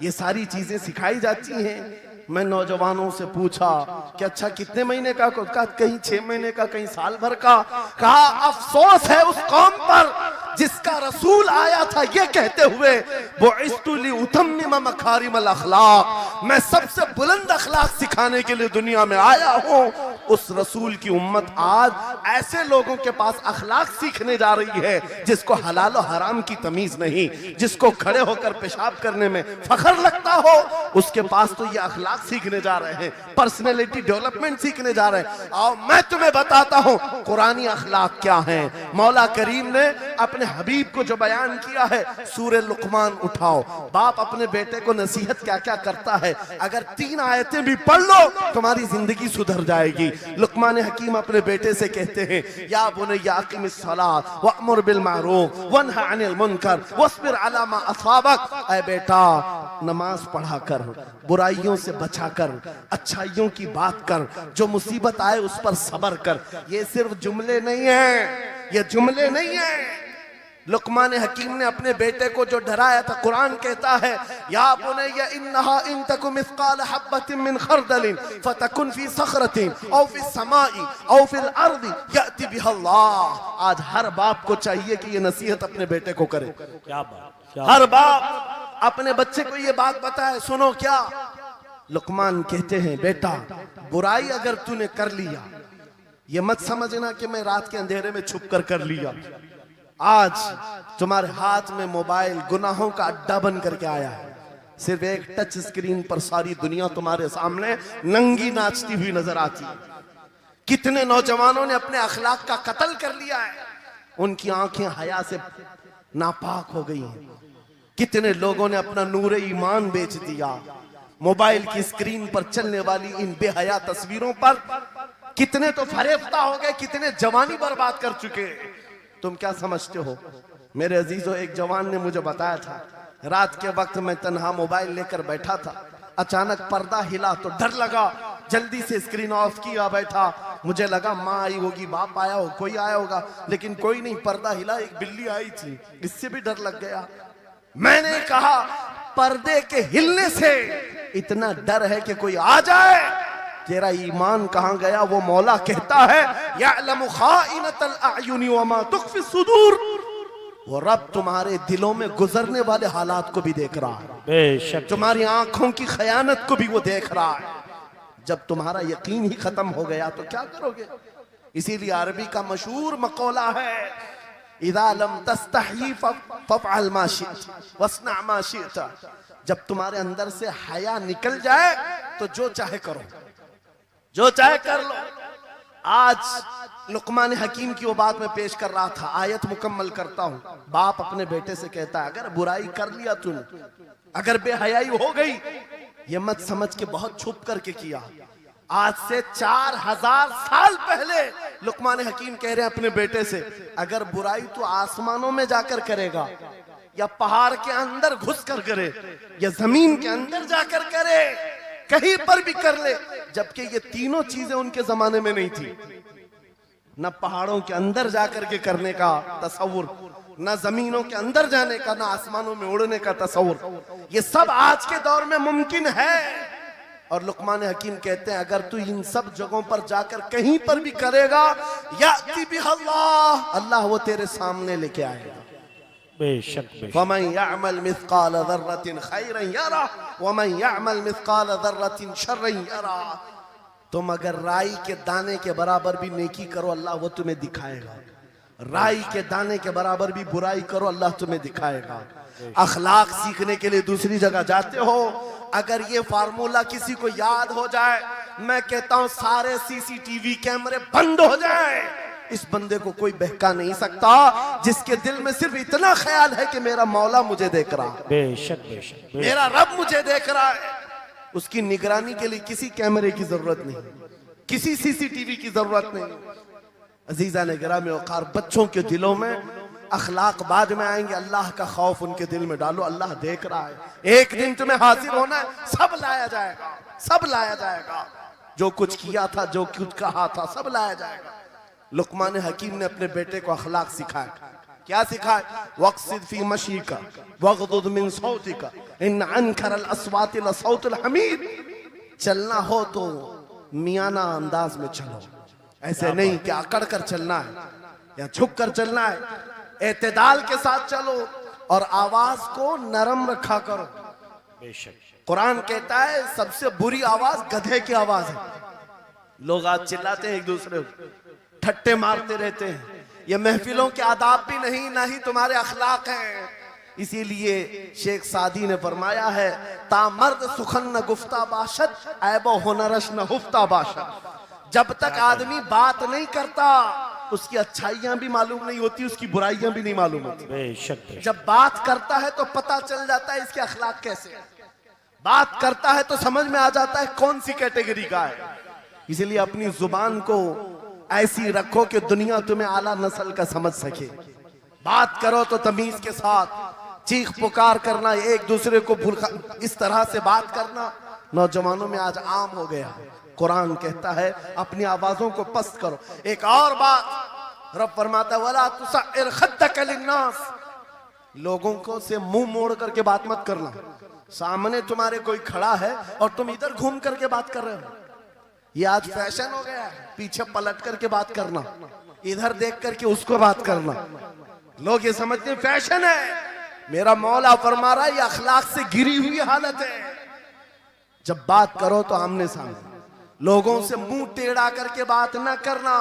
ये सारी चीजें सिखाई जाती हैं। मैं नौजवानों से पूछा कि अच्छा कितने महीने का? कहा कहीं 6 महीने का, कहीं साल भर का। कहा अफसोस है उस कौम पर जिसका रसूल आया था ये कहते हुए, वो इस्तुली उतम्मिम मकारिमल अखलाक, मैं सबसे बुलंद अखलाक सिखाने के लिए दुनिया में आया हूँ। उस रसूल की उम्मत आज ऐसे लोगों के पास अखलाक सीखने जा रही है जिसको हलाल और हराम की तमीज नहीं, जिसको खड़े होकर पेशाब करने में फख्र लगता हो, उसके पास तो ये अखलाक सीखने जा रहे हैं, पर्सनैलिटी डेवलपमेंट सीखने जा रहे हैं। और मैं तुम्हें बताता हूँ कुरानी अखलाक क्या है। मौला करीम ने अपने हबीब को जो बयान किया है, सूरे लुकमान उठाओ, बाप अपने बेटे को नसीहत क्या क्या करता है, अगर 3 आयतें भी पढ़ लो तुम्हारी जिंदगी सुधर जाएगी। लुकमान हकीम अपने बेटे से कहते हैं, या बुनैया अक़िमिस सलात वअमुर बिल मारूफ वन्हा अनिल मुनकर वस्बिर अला मा असाबक, ऐ बेटा नमाज पढ़ा कर, बुराइयों से बचा कर, अच्छाइयों की बात कर, जो मुसीबत आए उस पर सब्र कर। ये सिर्फ जुमले नहीं है, ये जुमले नहीं है, लुकमान हकीम ने अपने बेटे को जो डराया था, कुरान कहता है या बुनय्या इन्नहा इन तकु मिस्काल हब्बतिन मिन खरदलिन फतकुन फी सखरतिन औ फी समाई औ फिल अर्दी याति बिहा अल्लाह। आज हर बाप को चाहिए कि ये नसीहत अपने बेटे को करे। क्या बात, क्या हर बाप अपने बच्चे को ये बात बताए, सुनो क्या लुकमान कहते हैं, बेटा बुराई अगर तूने कर लिया, ये मत समझना कि मैं रात के अंधेरे में छुप कर लिया। आज तुम्हारे हाथ में मोबाइल गुनाहों का अड्डा बन करके आया है। सिर्फ एक टच स्क्रीन पर सारी दुनिया तुम्हारे सामने नंगी नाचती हुई नजर आती है। कितने नौजवानों ने अपने अखलाक का कत्ल कर लिया है, उनकी आंखें हया से नापाक हो गई हैं। कितने लोगों ने अपना नूर ईमान बेच दिया मोबाइल की स्क्रीन पर चलने वाली इन बेहया तस्वीरों पर। कितने तो फरेफ्ता हो गए, कितने जवानी बर्बाद कर चुके। तुम क्या समझते हो मेरे अजीजों, एक जवान ने मुझे बताया था, रात के वक्त मैं तन्हा मोबाइल लेकर बैठा था, अचानक पर्दा हिला तो डर लगा, जल्दी से स्क्रीन ऑफ किया, बैठा। मुझे लगा माँ आई होगी, बाप आया हो, कोई आया होगा, लेकिन कोई नहीं। पर्दा हिला, एक बिल्ली आई थी, इससे भी डर लग गया। मैंने कहा पर्दे के हिलने से इतना डर है कि कोई आ जाए, तेरा ईमान कहां गया? वो मौला कहता है यअलमु खाइनतल अयुनि वमा तुख्फी सुदूर। वो रब तुम्हारे दिलों में गुजरने वाले हालात को भी देख रहा है, बेशक तुम्हारी आंखों की खयानत को भी वो देख रहा है। जब तुम्हारा यकीन ही खत्म हो गया तो क्या करोगे? इसीलिए अरबी का मशहूर मकौला है इदा लम तस्तही फफअल मा शिअत वस्ना मा शिअत। जब तुम्हारे अंदर से हया निकल जाए तो जो चाहे करो, जो चाहे कर लो। आज लुकमान हकीम की वो बात मैं पेश कर रहा था, आयत मुकम्मल करता हूं। बाप अपने बेटे से कहता है अगर बुराई कर लिया तूने, अगर बेहयाई हो गई, ये मत समझ के बहुत छुप करके किया। आज से 4000 साल पहले लुकमान हकीम कह रहे हैं अपने बेटे से, अगर बुराई तू आसमानों में जाकर करेगा, या पहाड़ के अंदर घुस कर करे, या जमीन के अंदर जाकर करे, कहीं पर भी कर ले। जबकि ये तीनों चीजें उनके जमाने में नहीं थी, न पहाड़ों के अंदर जाकर के करने का तसव्वुर, न जमीनों के अंदर जाने का, न आसमानों में उड़ने का तसव्वुर। ये सब आज के दौर में मुमकिन है। और लुकमान हकीम कहते हैं अगर तू इन सब जगहों पर जाकर कहीं पर भी करेगा, याति बिहल्लाह, अल्लाह वो तेरे सामने लेके आएगा। बेशक फमन यअमल मिस्काल ज़र्रतिन खैरन यरा वमन यअमल मिस्काल ज़र्रतिन शर्रन यरा। तुम अगर राई के दाने के बराबर भी नेकी करो, अल्लाह वो तुम्हें दिखाएगा। राई के दाने के बराबर भी बुराई करो, अल्लाह तुम्हें दिखाएगा। अखलाक सीखने के लिए दूसरी जगह जाते हो, अगर ये फार्मूला किसी को याद हो जाए, मैं कहता हूं सारे सीसीटीवी कैमरे बंद हो जाए, इस बंदे को कोई बहका नहीं सकता जिसके दिल में सिर्फ इतना ख्याल है कि मेरा मौला मुझे देख रहा है, बेशक बेशक मेरा रब मुझे देख रहा है। उसकी निगरानी के लिए किसी कैमरे की जरूरत नहीं, किसी सीसीटीवी की जरूरत नहीं। अजीजा ने गिरामी वक़ार, बच्चों के दिलों में अखलाक बाद में आएंगे, अल्लाह का खौफ उनके दिल में डालो। अल्लाह देख रहा है, एक दिन तुम्हें हाजिर होना है, सब लाया जाएगा, सब लाया जाएगा। जो कुछ किया था, जो कुछ कहा था, सब लाया जाएगा। लुकमान हकीम ने अपने बेटे को अखलाक सिखाया। क्या सिखाया? वक़्सिद फी मशीका वग़दुद मिन सौतिका इन अनकरल अस्वाति लसौतुल हमीर। चलना हो तो मियाना अंदाज में चलो, ऐसे नहीं कि अकड़ कर चलना है या झुक कर चलना है। एतदाल के साथ चलो और आवाज को नरम रखा करो। बेशक कुरान कहता है सबसे बुरी आवाज गधे की आवाज है। लोग आज चिल्लाते हैं, एक दूसरे को ठट्टे मारते रहते हैं। ये महफिलों के आदाब भी नहीं, ना ही तुम्हारे अखलाक हैं। इसीलिए शेख सादी ने फरमाया है, तामर्द सुखन न गुफ्ता बाशद ऐबो हुनरश न हुफ्ता बाशद। जब तक आदमी बात नहीं करता, उसकी अच्छाइयां भी मालूम नहीं होती, उसकी बुराइयां भी नहीं मालूम होती। बेशक जब बात करता है तो पता चल जाता है इसके अखलाक कैसे है। बात करता है तो समझ में आ जाता है कौन सी कैटेगरी का है। इसलिए अपनी जुबान को ऐसी रखो कि दुनिया तुम्हें आला नस्ल का समझ सके। बात करो तो तमीज के साथ, चीख पुकार करना, एक दूसरे को इस तरह से बात करना नौजवानों में आज आम हो गया है। कुरान कहता है अपनी आवाजों को पस्त करो। एक और बात, रब फरमाता वला तुसइर खद्दक लिन्नास, लोगों को से मुंह मोड़ करके बात मत करना। सामने तुम्हारे कोई खड़ा है और तुम इधर घूम करके बात कर रहे हो, ये आज फैशन हो गया है। पीछे पलट करके बात करना, इधर देख करके उसको बात करना, लोग ये समझते हैं फैशन है। मेरा मौला फरमा रहा है ये अखलाक से गिरी हुई हालत है। जब बात करो तो आमने सामने, लोगों से मुंह टेढ़ा करके बात ना करना।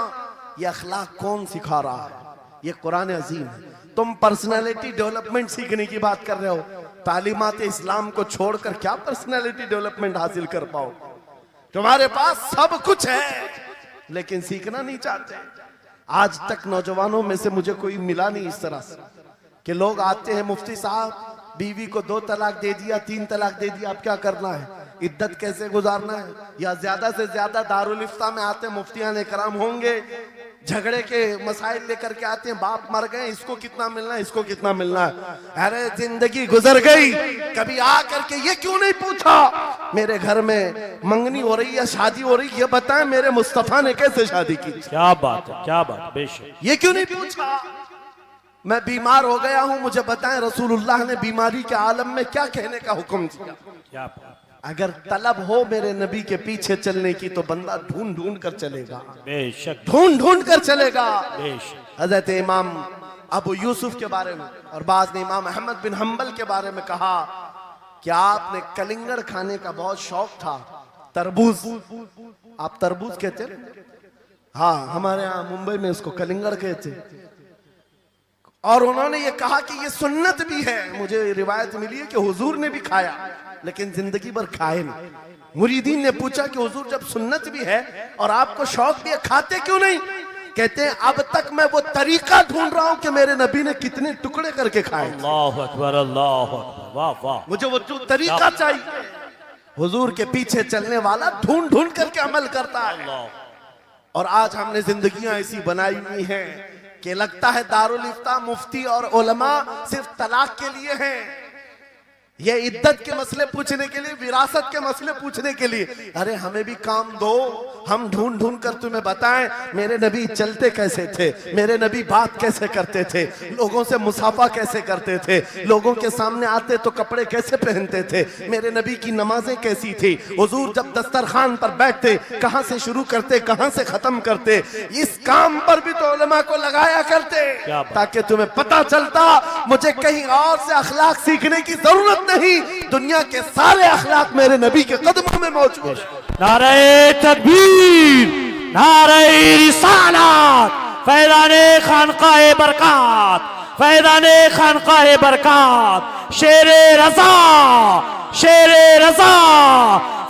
ये अखलाक कौन सिखा रहा है? ये कुरान अजीम है। तुम पर्सनालिटी डेवलपमेंट सीखने की बात कर रहे हो, तालीमात इस्लाम को छोड़कर क्या पर्सनालिटी डेवलपमेंट हासिल कर पाओ? तुम्हारे पास सब कुछ है लेकिन सीखना नहीं चाहते। आज तक नौजवानों में से मुझे कोई मिला नहीं इस तरह से कि लोग आते हैं, मुफ्ती साहब बीवी को 2 तलाक दे दिया, 3 तलाक दे दिया, अब क्या करना है, इद्दत कैसे गुजारना है? या ज्यादा से ज्यादा दारुल इफ्ता में आते मुफ्तियान इकराम होंगे, झगड़े के मसाइल लेकर के आते हैं, बाप मर गए, इसको कितना मिलना है, इसको कितना मिलना है। अरे जिंदगी गुजर गई, कभी आ करके ये क्यों नहीं पूछा मेरे घर में मंगनी हो रही है, शादी हो रही, ये बताएं मेरे मुस्तफा ने कैसे शादी की? क्या बात है, क्या बात, बेशक। ये क्यों नहीं पूछा? मैं बीमार हो गया हूं, मुझे बताएं रसूलुल्लाह ने बीमारी के आलम में क्या कहने का हुक्म दिया? क्या बात, अगर तलब हो मेरे नबी के पीछे चलने की तो बंदा ढूंढ ढूंढ कर चलेगा, बेशक, ढूंढ ढूंढ कर चलेगा। बेशक। हजरत इमाम अबू यूसुफ के बारे में और बाद में इमाम अहमद बिन हम्बल के बारे में कहा कि आपने कलिंगड़ खाने का बहुत शौक था, तरबूज, आप तरबूज कहते हैं? हाँ, हमारे यहाँ मुंबई में इसको कलिंगड़ कहते। और उन्होंने ये कहा कि ये सुन्नत भी है। मुझे रिवायत मिली है कि हुजूर ने भी खाया लेकिन जिंदगी भर खाए नहीं। मुरीदीन ने पूछा कि हुजूर जब सुन्नत भी है और आपको शौक भी है, खाते क्यों नहीं? कहते हैं अब तक मैं वो तरीका ढूंढ रहा हूं कि मेरे नबी ने कितने टुकड़े करके खाए। अल्लाह अकबर, अल्लाह अकबर, वाह वाह। मुझे वो तरीका चाहिए। हुजूर के पीछे चलने वाला ढूंढ ढूंढ करके अमल करता है। और आज हमने जिंदगियां ऐसी बनाई हुई हैं कि लगता है दारुल इफ्ता, मुफ्ती और उलमा सिर्फ तलाक के लिए हैं, ये इद्दत के मसले पूछने के लिए, विरासत के मसले पूछने के लिए। अरे हमें भी काम दो, हम ढूंढ ढूंढ कर तुम्हें बताएं मेरे नबी चलते कैसे थे, मेरे नबी बात कैसे करते थे, लोगों से मुसाफा कैसे करते थे, लोगों के सामने आते तो कपड़े कैसे पहनते थे, मेरे नबी की नमाजें कैसी थी, हुजूर जब दस्तरखान पर बैठते कहां से शुरू करते कहां से खत्म करते। इस काम पर भी तो उलमा को लगाया करते ताकि तुम्हें पता चलता मुझे कहीं और से अखलाक सीखने की जरूरत नहीं, दुनिया के सारे अखलाक मेरे नबी के कदमों में मौजूद है। नारे तकबीर, नारे रिसालत, फैज़ाने खानकाए बरकत, फैज़ाने खानकाए बरकत, शेरे रज़ा, शेरे रज़ा,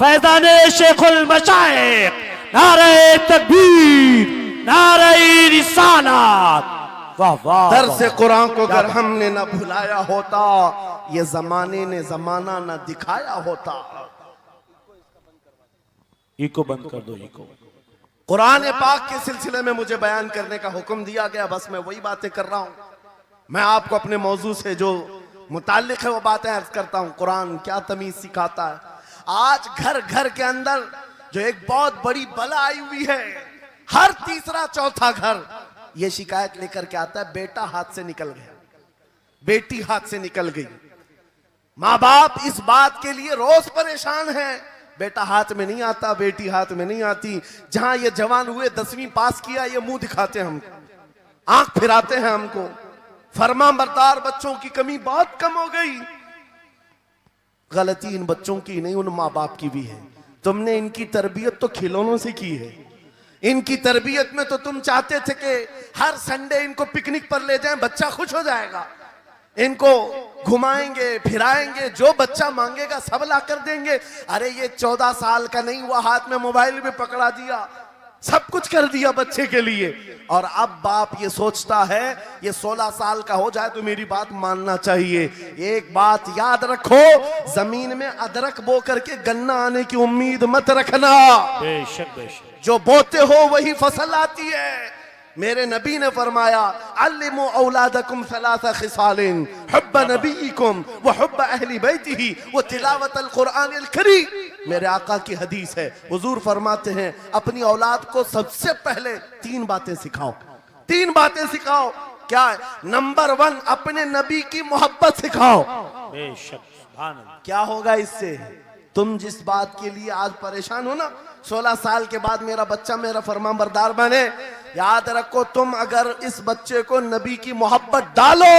फैज़ाने शेखुल मशाइख, नारे तकबीर, नारे रिसालत, वाह वाह। दर्स कुरान को अगर हमने न भुलाया होता, ये जमाने ने जमाना न दिखाया होता। इको बंद कर दो, इको। कुरान पाक के सिलसिले में मुझे बयान करने का हुक्म दिया गया, बस मैं वही बातें कर रहा हूं। मैं आपको अपने मौजू से जो मुताल्लिक है वो बातें अर्ज करता हूं। कुरान क्या तमीज सिखाता है। आज घर घर के अंदर जो एक बहुत बड़ी बला आई हुई है, हर तीसरा चौथा घर ये शिकायत लेकर के आता है बेटा हाथ से निकल गया, बेटी हाथ से निकल गई। माँ बाप इस बात के लिए रोज परेशान है, बेटा हाथ में नहीं आता, बेटी हाथ में नहीं आती। जहां ये जवान हुए 10वीं पास किया, ये मुंह दिखाते हैं हमको, आंख फिराते हैं हमको। फरमा बरदार बच्चों की कमी बहुत कम हो गई। गलती इन बच्चों की नहीं, उन माँ बाप की भी है। तुमने इनकी तरबियत तो खिलौनों से की है। इनकी तरबियत में तो तुम चाहते थे कि हर संडे इनको पिकनिक पर ले जाएं, बच्चा खुश हो जाएगा, इनको घुमाएंगे फिराएंगे, जो बच्चा मांगेगा सब ला कर देंगे। अरे ये 14 साल का नहीं हुआ, हाथ में मोबाइल भी पकड़ा दिया, सब कुछ कर दिया बच्चे के लिए। और अब बाप ये सोचता है ये 16 साल का हो जाए तो मेरी बात मानना चाहिए। एक बात याद रखो, जमीन में अदरक बो करके गन्ना आने की उम्मीद मत रखना। बेशक बेशक, जो बोते हो वही फसल आती है। मेरे नबी ने फरमाया अल्लिमु औलादकुम सलासा खिसालिन हुब्ब नबीकुम व हुब्ब अहली बैतिही व तिलावतल कुरानिल करीम। मेरे आका की हदीस है, हुजूर फरमाते हैं अपनी औलाद को सबसे पहले 3 बातें सिखाओ। तीन बातें सिखाओ। क्या है? नंबर 1, अपने नबी की मोहब्बत सिखाओ। बेशक, सुभान अल्लाह। क्या होगा इससे? तुम जिस बात के लिए आज परेशान हो ना, 16 साल के बाद मेरा बच्चा मेरा फरमाबरदार बने, याद रखो तुम अगर इस बच्चे को नबी की मोहब्बत डालो,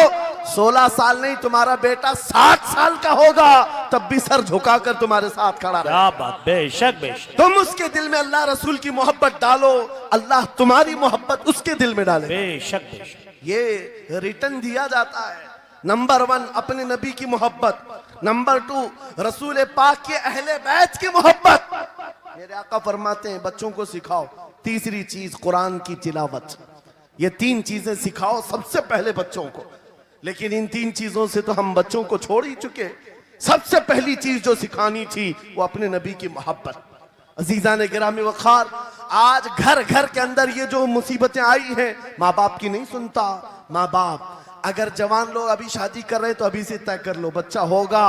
16 साल नहीं, तुम्हारा बेटा 60 साल का होगा, तब भी सर झुकाकर तुम्हारे साथ खड़ा रहे। क्या बात, बेशक बेशक। तुम उसके दिल में अल्लाह रसूल की मोहब्बत डालो, अल्लाह तुम्हारी मोहब्बत उसके दिल में डाले। बेशक बेशक। ये रिटर्न दिया जाता है। नंबर 1, अपने नबी की मोहब्बत। नंबर 2, रसूल पाक के अहले बैत की मोहब्बत। मेरे आका फरमाते हैं बच्चों को सिखाओ। तीसरी चीज कुरान की तिलावत। ये 3 चीजें सिखाओ सबसे पहले बच्चों को। लेकिन इन 3 चीजों से तो हम बच्चों को छोड़ ही चुके। सबसे पहली चीज जो सिखानी थी वो अपने नबी की मोहब्बत। अजीजा ने गिरामी वखार, आज घर घर के अंदर ये जो मुसीबतें आई हैं, माँ बाप की नहीं सुनता। माँ बाप अगर जवान लोग अभी शादी कर रहे हैं तो अभी से तय कर लो, बच्चा होगा,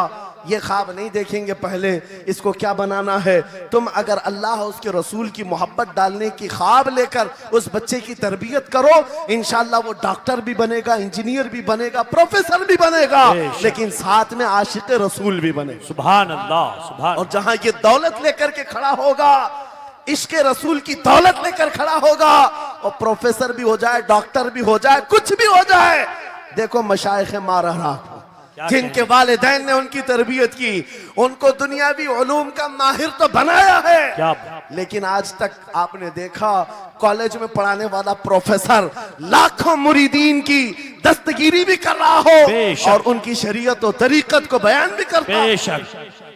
ये ख्वाब नहीं देखेंगे पहले इसको क्या बनाना है। तुम अगर अल्लाह उसके रसूल की मोहब्बत डालने की ख्वाब लेकर उस बच्चे की तरबियत करो, इंशाल्लाह वो डॉक्टर भी बनेगा, इंजीनियर भी बनेगा, प्रोफेसर भी बनेगा, लेकिन साथ में आशिक रसूल भी बनेगा। सुभान अल्लाह, सुभान। और जहां ये दौलत लेकर के खड़ा होगा, इश्क रसूल की दौलत लेकर खड़ा होगा, और प्रोफेसर भी हो जाए, डॉक्टर भी हो जाए, कुछ भी हो जाए। देखो मशाइख मारहरा जिनके वालिदैन ने उनकी तरबियत की, उनको दुनियावी उलूम का माहिर तो बनाया है, क्या? लेकिन आज तक आपने देखा कॉलेज में पढ़ाने वाला प्रोफेसर लाखों मुरीदीन की दस्तगीरी भी कर रहा हो और उनकी शरीयत और तरीकत को बयान भी करता हो। बेशक।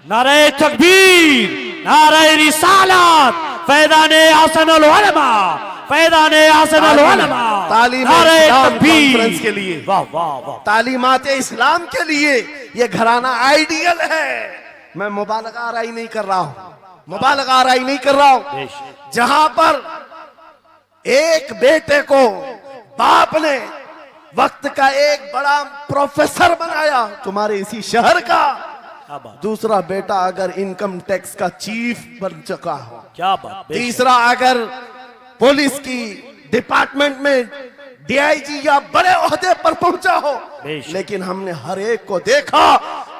नारे तकबीर, नारे रिसालत, फैज़ाने हसनुल उलमा, फैज़ाने हसनुल उलमा। तालीम नारे इस्लाम तकबीर कॉन्फ्रेंस के लिए, वाह वाह वाह, तालीमात इस्लाम के लिए ये घराना आइडियल है। मैं मुबालगा आराई नहीं कर रहा हूं, मुबालगा आराई नहीं कर रहा हूं। जहां पर एक बेटे को बाप ने वक्त का एक बड़ा प्रोफेसर बनाया तुम्हारे इसी शहर का, दूसरा बेटा अगर इनकम टैक्स का चीफ बन चुका हो, क्या बात, तीसरा अगर पुलिस की डिपार्टमेंट में डीआईजी या बड़े ओहदे पर पहुंचा हो, लेकिन हमने हर एक को देखा,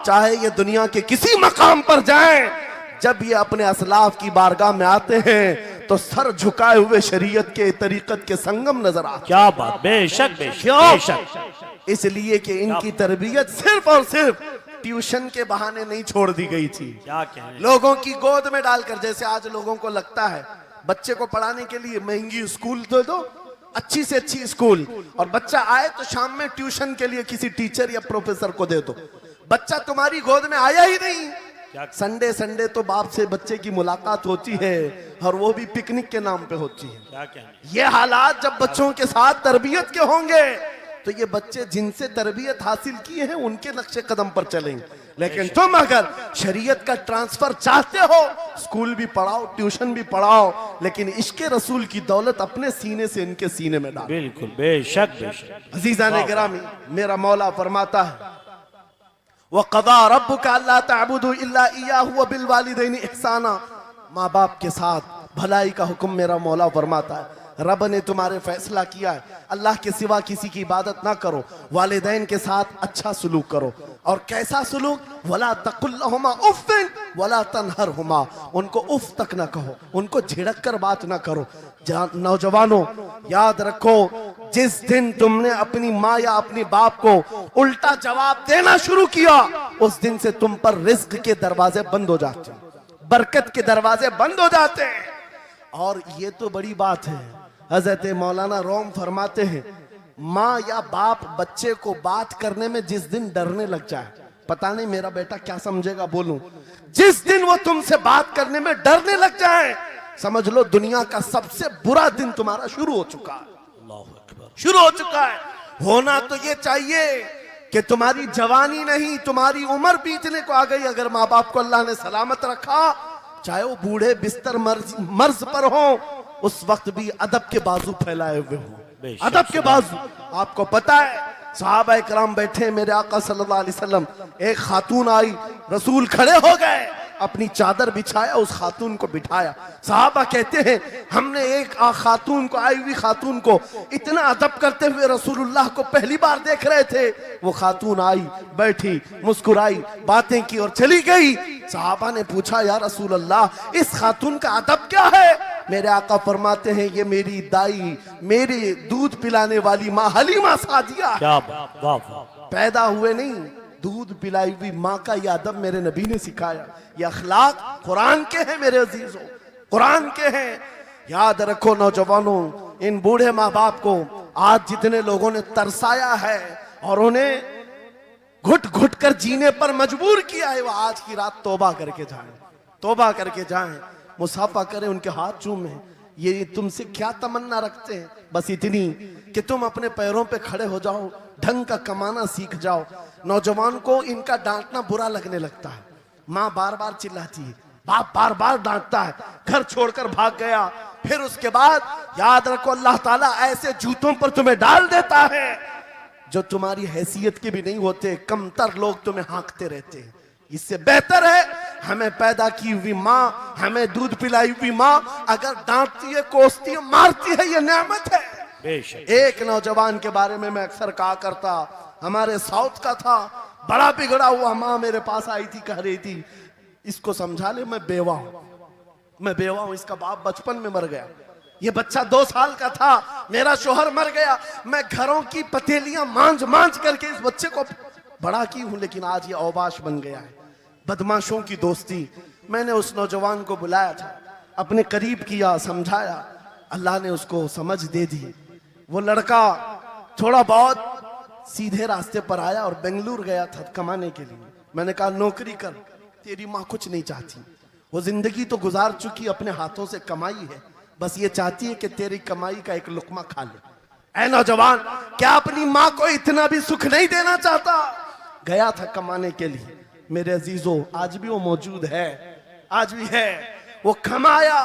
चाहे ये दुनिया के किसी मकाम पर जाएं, जब ये अपने असलाफ की बारगाह में आते हैं तो सर झुकाए हुए शरीयत के तरीकत के संगम नजर आते। क्या बात, बेशक बेशक। क्यों? इसलिए कि इनकी तरबियत सिर्फ और सिर्फ ट्यूशन के बहाने नहीं छोड़ दी गई थी, क्या कहने, लोगों की गोद में डालकर। जैसे आज लोगों को लगता है बच्चे को पढ़ाने के लिए महंगी स्कूल दे दो, अच्छी से अच्छी स्कूल, और बच्चा आए तो शाम में ट्यूशन के लिए किसी टीचर या प्रोफेसर को दे दो। बच्चा तुम्हारी गोद में आया ही नहीं। संडे संडे तो बाप से बच्चे की मुलाकात होती है, और वो भी पिकनिक के नाम पे होती है। क्या कहने, ये हालात जब बच्चों के साथ तरबियत के होंगे तो ये बच्चे जिनसे तरबियत हासिल की है उनके नक्शे कदम पर चलेंगे। लेकिन तुम अगर शरीयत का ट्रांसफर चाहते हो, स्कूल भी पढ़ाओ, ट्यूशन भी पढ़ाओ, लेकिन इश्क रसूल की दौलत अपने सीने से इनके सीने में डालो। बिल्कुल, बेशक बेशक। अजीजा ने गिरामी, मेरा मौला फरमाता है वक़ज़ा रब्बुका अल्ला तअबुदू इल्ला इय्याहु व बिल वालिदैनि इहसाना। माँ बाप के साथ भलाई का हुक्म मेरा मौला फरमाता है। रब ने तुम्हारे फैसला किया है अल्लाह के सिवा किसी की इबादत ना करो, वालिदैन के साथ अच्छा सलूक करो। और कैसा सलूक? वला तकुल्लहुमा उफ़्फ़िन वला तनहरहुमा, उनको उफ तक ना कहो, उनको झिड़क कर बात ना करो। नौजवानों याद रखो, जिस दिन तुमने अपनी माँ या अपनी बाप को उल्टा जवाब देना शुरू किया, उस दिन से तुम पर रिज्क के दरवाजे बंद हो जाते हैं, बरकत के दरवाजे बंद हो जाते हैं। और ये तो बड़ी बात है, हजरत मौलाना रोम फरमाते हैं, माँ या बाप बच्चे को बात करने में जिस दिन डरने लग जाए, पता नहीं मेरा बेटा क्या समझेगा बोलूं, जिस दिन वो तुमसे बात करने में डरने लग जाए, समझ लो दुनिया का सबसे बुरा दिन तुम्हारा शुरू हो चुका है, शुरू हो चुका है। होना तो ये चाहिए कि तुम्हारी जवानी नहीं, तुम्हारी उम्र बीतने को आ गई, अगर माँ बाप को अल्लाह ने सलामत रखा, चाहे वो बूढ़े बिस्तर मर्ज पर हो, उस वक्त भी अदब के बाजू फैलाए हुए हो, अदब के बाजू। आपको पता है सहाबा इकराम बैठे, मेरे आका सल्लल्लाहु अलैहि वसल्लम, एक खातून आई, रसूल खड़े हो गए, अपनी चादर बिछाया, उस खातून को बिठाया। सहाबा कहते हैं हमने एक खातून को, आई हुई खातून को इतना अदब करते हुए रसूलुल्लाह को पहली बार देख रहे थे। वो खातून आई, बैठी, मुस्कुराई, बातें की और चली गई। सहाबा ने पूछा या रसूलल्लाह, इस खातून का अदब क्या है? मेरे आका फरमाते हैं ये मेरी दाई, मेरी दूध पिलाने वाली माँ हलीमा सादिया। क्या बात, वाह वाह। पैदा हुए नहीं, दूध पिलाई हुई माँ का यह अदब मेरे नबी ने सिखाया। ये अखलाक कुरान के हैं मेरे अजीजों, कुरान के हैं। याद रखो नौजवानों, इन बूढ़े माँ बाप को आज जितने लोगों ने तरसाया है और उन्हें घुट घुट कर जीने पर मजबूर किया है, वो आज की रात तौबा करके जाएं, तौबा करके जाएं, मुसाफा करें, उनके हाथ चूमें। ये तुमसे क्या तमन्ना रखते हैं? बस इतनी कि तुम अपने पैरों पे खड़े हो जाओ, ढंग का कमाना सीख जाओ। नौजवान को इनका डांटना बुरा लगने लगता है। माँ बार बार चिल्लाती है, बाप बार बार डांटता है, घर छोड़कर भाग गया। फिर उसके बाद याद रखो अल्लाह ताला ऐसे जूतों पर तुम्हें डाल देता है जो तुम्हारी हैसियत के भी नहीं होते, कमतर लोग तुम्हें हाँकते रहते हैं। इससे बेहतर है हमें पैदा की हुई माँ, हमें दूध पिलाई हुई माँ अगर डांटती है, कोसती है, मारती है, ये नेमत है। बेशक। एक नौजवान के बारे में मैं अक्सर कहा करता, हमारे साउथ का था, बड़ा बिगड़ा हुआ। माँ मेरे पास आई थी, कह रही थी इसको समझा ले, मैं बेवा हूं, मैं बेवा हूं, इसका बाप बचपन में मर गया, ये बच्चा 2 साल का था, मेरा शोहर मर गया, मैं घरों की पतेलियां मांझ मांझ करके इस बच्चे को बड़ा की हूं, लेकिन आज ये औबाश बन गया है। बदमाशों की दोस्ती। मैंने उस नौजवान को बुलाया था, अपने करीब किया, समझाया, अल्लाह ने उसको समझ दे दी। वो लड़का थोड़ा बहुत सीधे रास्ते पर आया और बेंगलुरु गया था कमाने के लिए। मैंने कहा नौकरी कर, तेरी माँ कुछ नहीं चाहती, वो जिंदगी तो गुजार चुकी, अपने हाथों से कमाई है, बस ये चाहती है कि तेरी कमाई का एक लुकमा खा ले। ऐ नौजवान, क्या अपनी माँ को इतना भी सुख नहीं देना चाहता? गया था कमाने के लिए। मेरे अजीजों, आज भी वो मौजूद है, आज भी है। वो कमाया,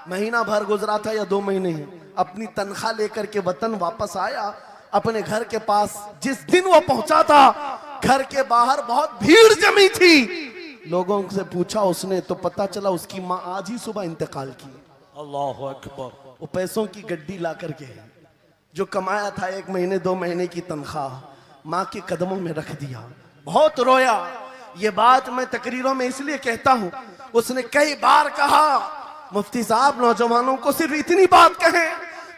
महीना भर गुजरा था या 2 महीने ही, अपनी तनख्वाह लेकर के वतन वापस आया। अपने घर के पास जिस दिन वो पहुंचा था, घर के बाहर बहुत भीड़ जमी थी। लोगों से पूछा उसने तो पता चला उसकी माँ आज ही सुबह इंतकाल की। अल्लाह अकबर। वो पैसों की गड्डी ला करके जो कमाया था 1 महीने 2 महीने की तनख्वाह माँ के कदमों में रख दिया। बहुत रोया। ये बात मैं तकरीरों में इसलिए कहता हूँ, उसने कई बार कहा मुफ्ती साहब नौजवानों को सिर्फ इतनी बात कहें,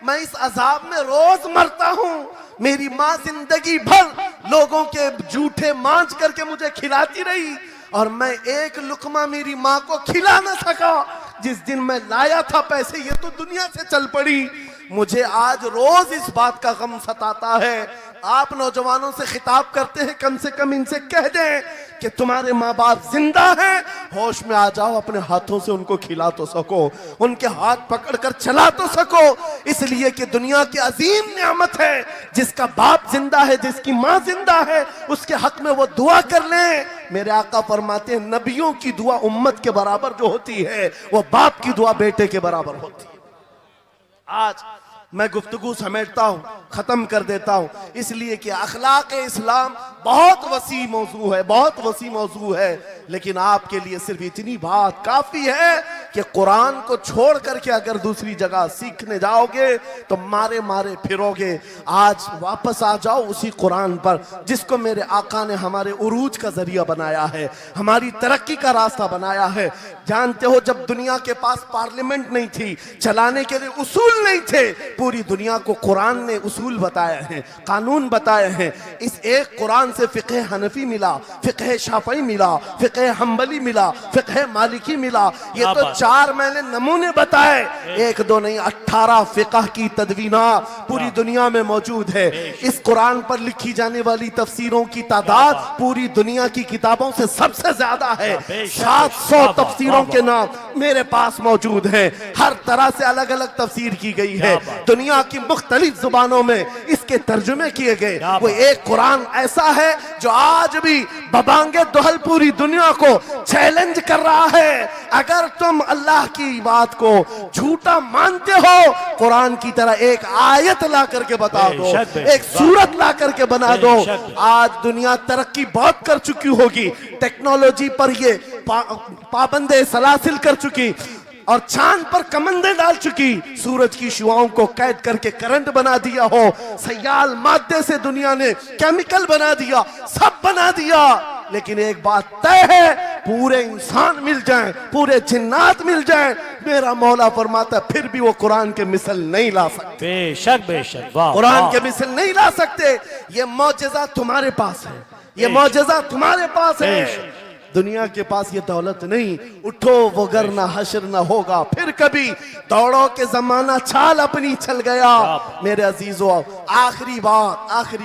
मैं इस अजाब में रोज मरता हूँ। मेरी माँ जिंदगी भर लोगों के जूठे मांझ करके मुझे खिलाती रही और मैं एक लुकमा मेरी माँ को खिला न सका। जिस दिन मैं लाया था पैसे, ये तो दुनिया से चल पड़ी। मुझे आज रोज इस बात का गम सताता है। आप नौजवानों से खिताब करते हैं, कम से कम इनसे कह दें कि तुम्हारे माँ बाप जिंदा हैं, होश में आ जाओ, अपने हाथों से उनको खिला तो सको, उनके हाथ पकड़कर चला तो सको, इसलिए कि दुनिया की अजीम नियामत है। जिसका बाप जिंदा है, जिसकी माँ जिंदा है, उसके हक में वो दुआ कर लें। मेरे आका फरमाते हैं नबियों की दुआ उम्मत के बराबर जो होती है, वो बाप की दुआ बेटे के बराबर होती है। आज मैं गुफ्तगू समेटता हूँ, खत्म कर देता हूँ, इसलिए कि अखलाक इस्लाम बहुत वसी मौजू है, बहुत वसी मौजू है। लेकिन आपके लिए सिर्फ इतनी बात काफी है कि कुरान को छोड़ करके अगर दूसरी जगह सीखने जाओगे तो मारे मारे फिरोगे। आज वापस आ जाओ उसी कुरान पर जिसको मेरे आका ने हमारे उरूज का जरिया बनाया है, हमारी तरक्की का रास्ता बनाया है। जानते हो जब दुनिया के पास पार्लियामेंट नहीं थी, चलाने के लिए उसूल नहीं थे, पूरी दुनिया को कुरान ने उसूल बताए हैं, कानून बताए हैं। इस एक कुरान से फिक़ह हनफी मिला, फिक़ह शाफ़ई मिला, फिक़ह हम्बली मिला, फिक़ह मालिकी मिला। ये तो 4 मैंने नमूने बताए, 1 2 नहीं 18 फिक़ह की तदवीना पूरी दुनिया में मौजूद है। इस कुरान पर लिखी जाने वाली तफसीरों की तादाद पूरी दुनिया की किताबों से सबसे ज्यादा है। 700 तफसीरों के नाम मेरे पास मौजूद हैं। हर तरह से अलग अलग तफसीर की गई है। दुनिया की मुख्तलिफ जुबानों में इसके तर्जुमे किए गए। वो एक कुरान ऐसा है जो आज भी बबांगे दुहल पूरी दुनिया को चैलेंज कर रहा है। अगर तुम अल्लाह की बात को झूठा मानते हो, कुरान की तरह एक आयत ला करके बता दो, एक सूरत ला करके बना दो। आज दुनिया तरक्की बहुत कर चुकी होगी, टेक्नोलॉजी पर ये पाबंदे सलासिल कर चुकी और चांद पर कमंदे डाल चुकी, सूरज की शुआओं को कैद करके करंट बना दिया हो, सयाल मादे से दुनिया ने केमिकल बना दिया, सब बना दिया, लेकिन एक बात तय है, पूरे इंसान मिल जाएं, पूरे जिन्नात मिल जाएं, मेरा मौला फरमाता फिर भी वो कुरान के मिसल नहीं ला सकते। बेशक बेशक, वाह कुरान वाह। के मिसल नहीं ला सकते। ये मौजज़ा तुम्हारे पास है, ये मौजज़ा तुम्हारे पास है, दुनिया के पास ये दौलत नहीं। उठो वगरना हश्र न होगा फिर कभी, दौड़ो के जमाना चाल अपनी चल गया। मेरे अजीजों, आखिरी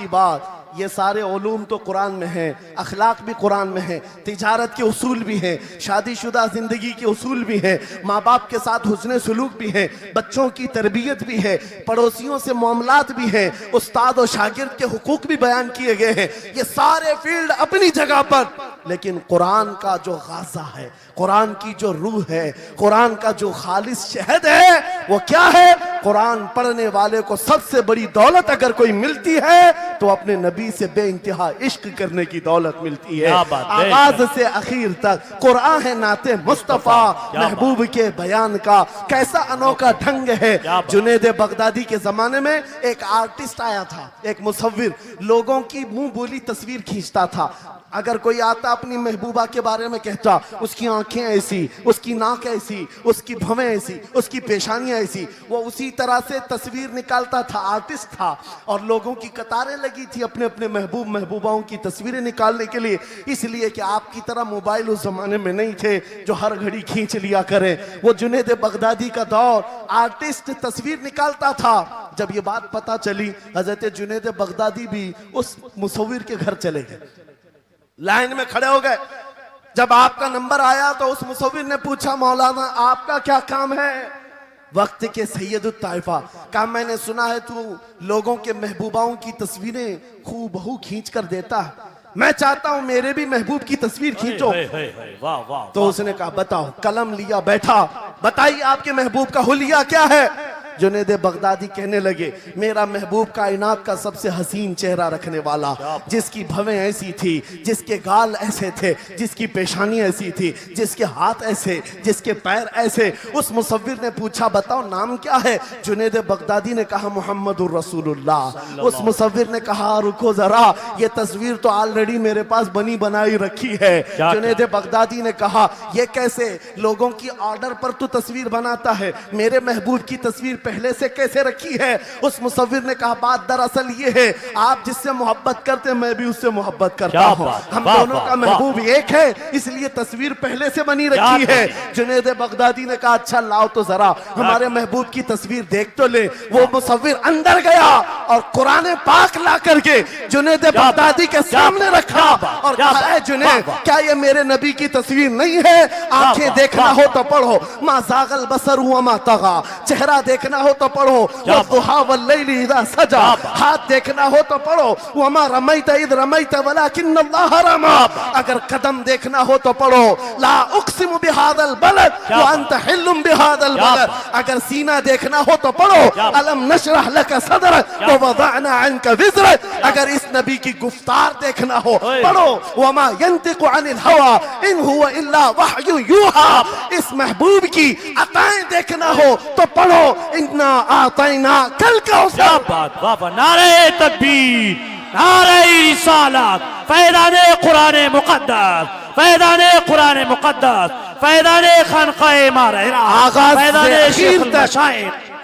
बात, ये सारे उलूम तो कुरान में हैं, अखलाक भी कुरान में है, तिजारत के उसूल भी हैं, शादीशुदा जिंदगी के उसूल भी हैं, माँ बाप के साथ हुस्न सलूक भी है, बच्चों की तरबियत भी है, पड़ोसियों से मामलात भी हैं, उस्ताद और शागिर्द के हुकूक भी बयान किए गए हैं। ये सारे फील्ड अपनी जगह पर, लेकिन कुरान का जो गाज़ा है, कुरान की जो रूह है, कुरान का जो खालिस शहद है, वो क्या है? कुरान पढ़ने वाले को सबसे बड़ी दौलत अगर कोई मिलती है तो अपने नबी से बेइंतहा इश्क करने की दौलत मिलती है। आगाज से आखिर तक कुरान है नाते मुस्तफा, महबूब के बयान का कैसा अनोखा ढंग है। जुनैद बगदादी के जमाने में एक आर्टिस्ट आया था, एक मुसव्विर, लोगों की मुंह बोली तस्वीर खींचता था। अगर कोई आता अपनी महबूबा के बारे में कहता, उसकी आंखें ऐसी, उसकी नाक ऐसी, उसकी भवें ऐसी, उसकी पेशानियां ऐसी, वो उसी तरह से तस्वीर निकालता था, आर्टिस्ट था। और लोगों की कतारें लगी थी अपने अपने महबूबाओं की तस्वीरें निकालने के लिए, इसलिए कि आपकी तरह मोबाइल उस जमाने में नहीं थे जो हर घड़ी खींच लिया करें। वो जुनैद बगदादी का दौर, आर्टिस्ट तस्वीर निकालता था। जब ये बात पता चली, हजरत जुनैद बगदादी भी उस मुसव्विर के घर चले गए, लाइन में खड़े हो गए। जब आपका नंबर आया तो उस मुसव्विर ने पूछा, मौलाना आपका क्या काम है? वक्त के सैयद ताइफा का, मैंने सुना है तू लोगों के महबूबाओं की तस्वीरें खूबहू खींच कर देता है, मैं चाहता हूं मेरे भी महबूब की तस्वीर खींचो। वाह वाह। तो उसने कहा बताओ, कलम लिया बैठा, बताइए आपके महबूब का हुलिया क्या है? जुनैद बगदादी कहने लगे, मेरा महबूब कायनात का सबसे हसीन चेहरा रखने वाला, जिसकी भवें ऐसी थी, जिसके गाल ऐसे थे, जिसकी पेशानी ऐसी थी, जिसके हाथ ऐसे, जिसके पैर ऐसे। उस मुसव्विर ने पूछा, बताओ नाम क्या है? जुनैद बगदादी ने कहा, मुहम्मदुर रसूलुल्लाह। उस मुसव्विर ने कहा, रुको जरा, ये तस्वीर तो ऑलरेडी मेरे पास बनी बनाई रखी है। जुनैद बगदादी ने कहा, ये कैसे? लोगों की ऑर्डर पर तू तस्वीर बनाता है, मेरे महबूब की तस्वीर पहले से कैसे रखी है? उस मुसव्विर ने कहा, बात दरअसल ये है, आप जिससे मोहब्बत करते हैं मैं भी उससे मोहब्बत करता हूं, हम दोनों का महबूब एक है, इसलिए तस्वीर पहले से बनी रखी है। जुनैद बगदादी ने कहा, अच्छा लाओ तो जरा हमारे महबूब की तस्वीर देख तो ले। वो मुसव्विर अंदर गया और कुरान पाक ला करके जुनैद बगदादी के सामने रखा और कहा, है जुनैद, क्या ये मेरे नबी की तस्वीर नहीं है? आंखें देखना हो तो पढ़ो, मा ज़ागल बसर हुआ मा तगा, चेहरा देखना हो तो पढ़ो, वद्दुहा वल्लैलि इज़ा सजा, हाथ देखना हो तो पढ़ो, वमा रमैत इज़ रमैत वलाकिन्नल्लाह रमा, अगर कदम देखना हो तो पढ़ो, ला उक़सिमु बिहादल बलद व अंत हिल्लुम बिहादल बलद, अगर सीना देखना हो तो पढ़ो, अलम नशरह लका सदरक व वदअना अन्का विज़रक, अगर इस नबी की गुफ्तार देखना हो पढ़ो, वमा यंतिकु अनिल हवा इन हुवा इल्ला वहयु यूहा, इस महबूब की अताएं देखना हो तो पढ़ो, इन्ना आतैना कल कौसर। बात बाबा, नारे तकबीर, नारे रिसालत, फैज़ाने कुरान मुक़द्दस, फैज़ाने कुरान मुक़द्दस, फैज़ाने खानक़ाह इमारत,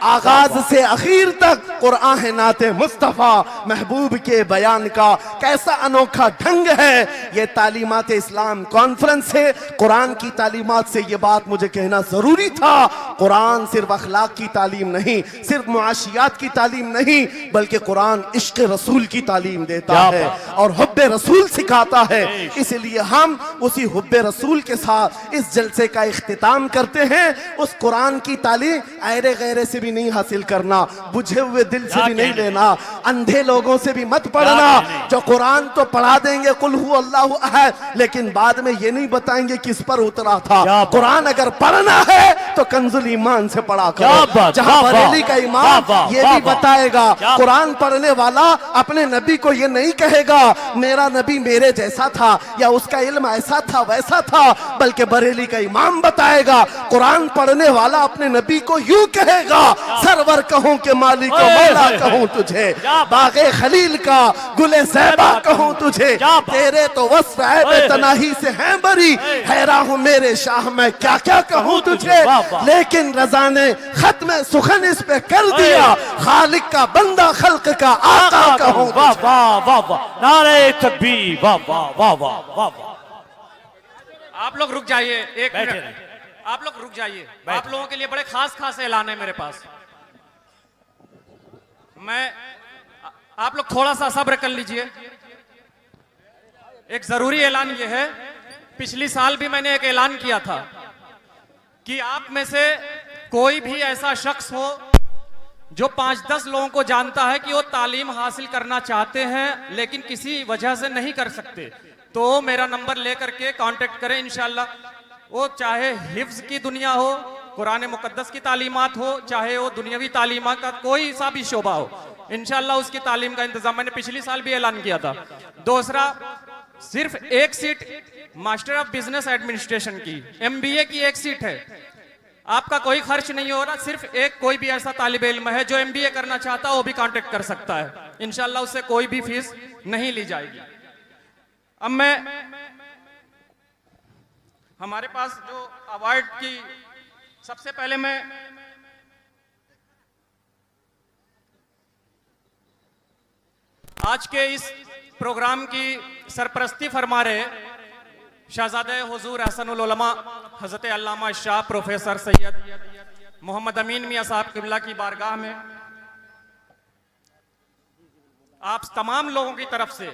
आगाज से आखिर तक कुरान है नाते मुस्तफा, महबूब के बयान का कैसा अनोखा ढंग है। ये तालीमात इस्लाम कॉन्फ्रेंस है, कुरान की तालीमात से ये बात मुझे कहना जरूरी था। कुरान सिर्फ अखलाक की तालीम नहीं, सिर्फ मुआशियात की तालीम नहीं, बल्कि कुरान इश्क रसूल की तालीम देता है और हुब्बे रसूल सिखाता है। इसलिए हम उसी हुब्बे रसूल के साथ इस जलसे का इख्तिताम करते हैं। उस कुरान की तालीम ऐरे गैरे से भी भी नहीं हासिल करना, बुझे हुए दिल से भी नहीं क्या लेना, अंधे लोगों से भी मत पढ़ना जो कुरान तो पढ़ा देंगे कुल हु अल्लाहु अहद, लेकिन बाद में ये नहीं बताएंगे किस पर उतरा था। कुरान अगर पढ़ना है तो कंजुल ईमान से पढ़ा करो। जहां बरेली का इमाम ये भी बताएगा, कुरान पढ़ने वाला अपने नबी को ये नहीं कहेगा मेरा नबी मेरे जैसा था या उसका इल्म ऐसा था वैसा था, बल्कि बरेली का इमाम बताएगा कुरान पढ़ने वाला अपने नबी को यूं कहेगा, सरवर कहूं के मालिक मौला कहूं तुझे, बागे खलील का गुले ज़ैबा कहूं तुझे, तेरे तो वस्फ ऐब तनाही से हैं बरी, हैरान हूं मेरे शाह मैं क्या क्या कहूं तुझे, लेकिन रज़ा ने खत्म सुखन इस पे कर दिया, खालिक का बंदा खल्क का आका कहूं। वाह वाह वाह वाह, नारे तकबीर, वाह वाह वाह वाह वाह। आप लोग रुक जाइए, एक बैठे मिनट, रहिए। आप लोग रुक जाइए। आप लोगों के लिए बड़े खास खास ऐलान है मेरे पास। आप लोग थोड़ा सा सब्र कर लीजिए। एक जरूरी ऐलान ये है, पिछली साल भी मैंने एक ऐलान किया था कि आप में से कोई भी ऐसा शख्स हो जो 5-10 लोगों को जानता है कि वो तालीम हासिल करना चाहते हैं लेकिन किसी वजह से नहीं कर सकते, तो मेरा नंबर लेकर के कांटेक्ट करें। इंशाल्लाह वो चाहे हिफ्ज की दुनिया हो, कुरान मुकद्दस की तालीमात हो, चाहे वो दुनियावी तालीमात का कोई सा भी शोबा हो, इंशाल्लाह उसकी तालीम का इंतजाम मैंने पिछली साल भी ऐलान किया था। दूसरा, सिर्फ एक seat master of business administration की, MBA की एक सीट है, आपका कोई खर्च नहीं हो रहा, सिर्फ एक कोई भी ऐसा तालिब इल्म है जो MBA करना चाहता है वो भी कांटेक्ट कर सकता है, इंशाल्लाह उससे कोई भी फीस नहीं ली जाएगी। अब मैं हमारे पास जो अवार्ड की, सबसे पहले मैं आज के इस प्रोग्राम की सरपरस्ती फरमा रहे शहजादे हुजूर अहसनुल उलमा हजरत अल्लामा शाह प्रोफेसर सैयद मोहम्मद अमीन मियां साहब किबला की बारगाह में आप तमाम लोगों की तरफ से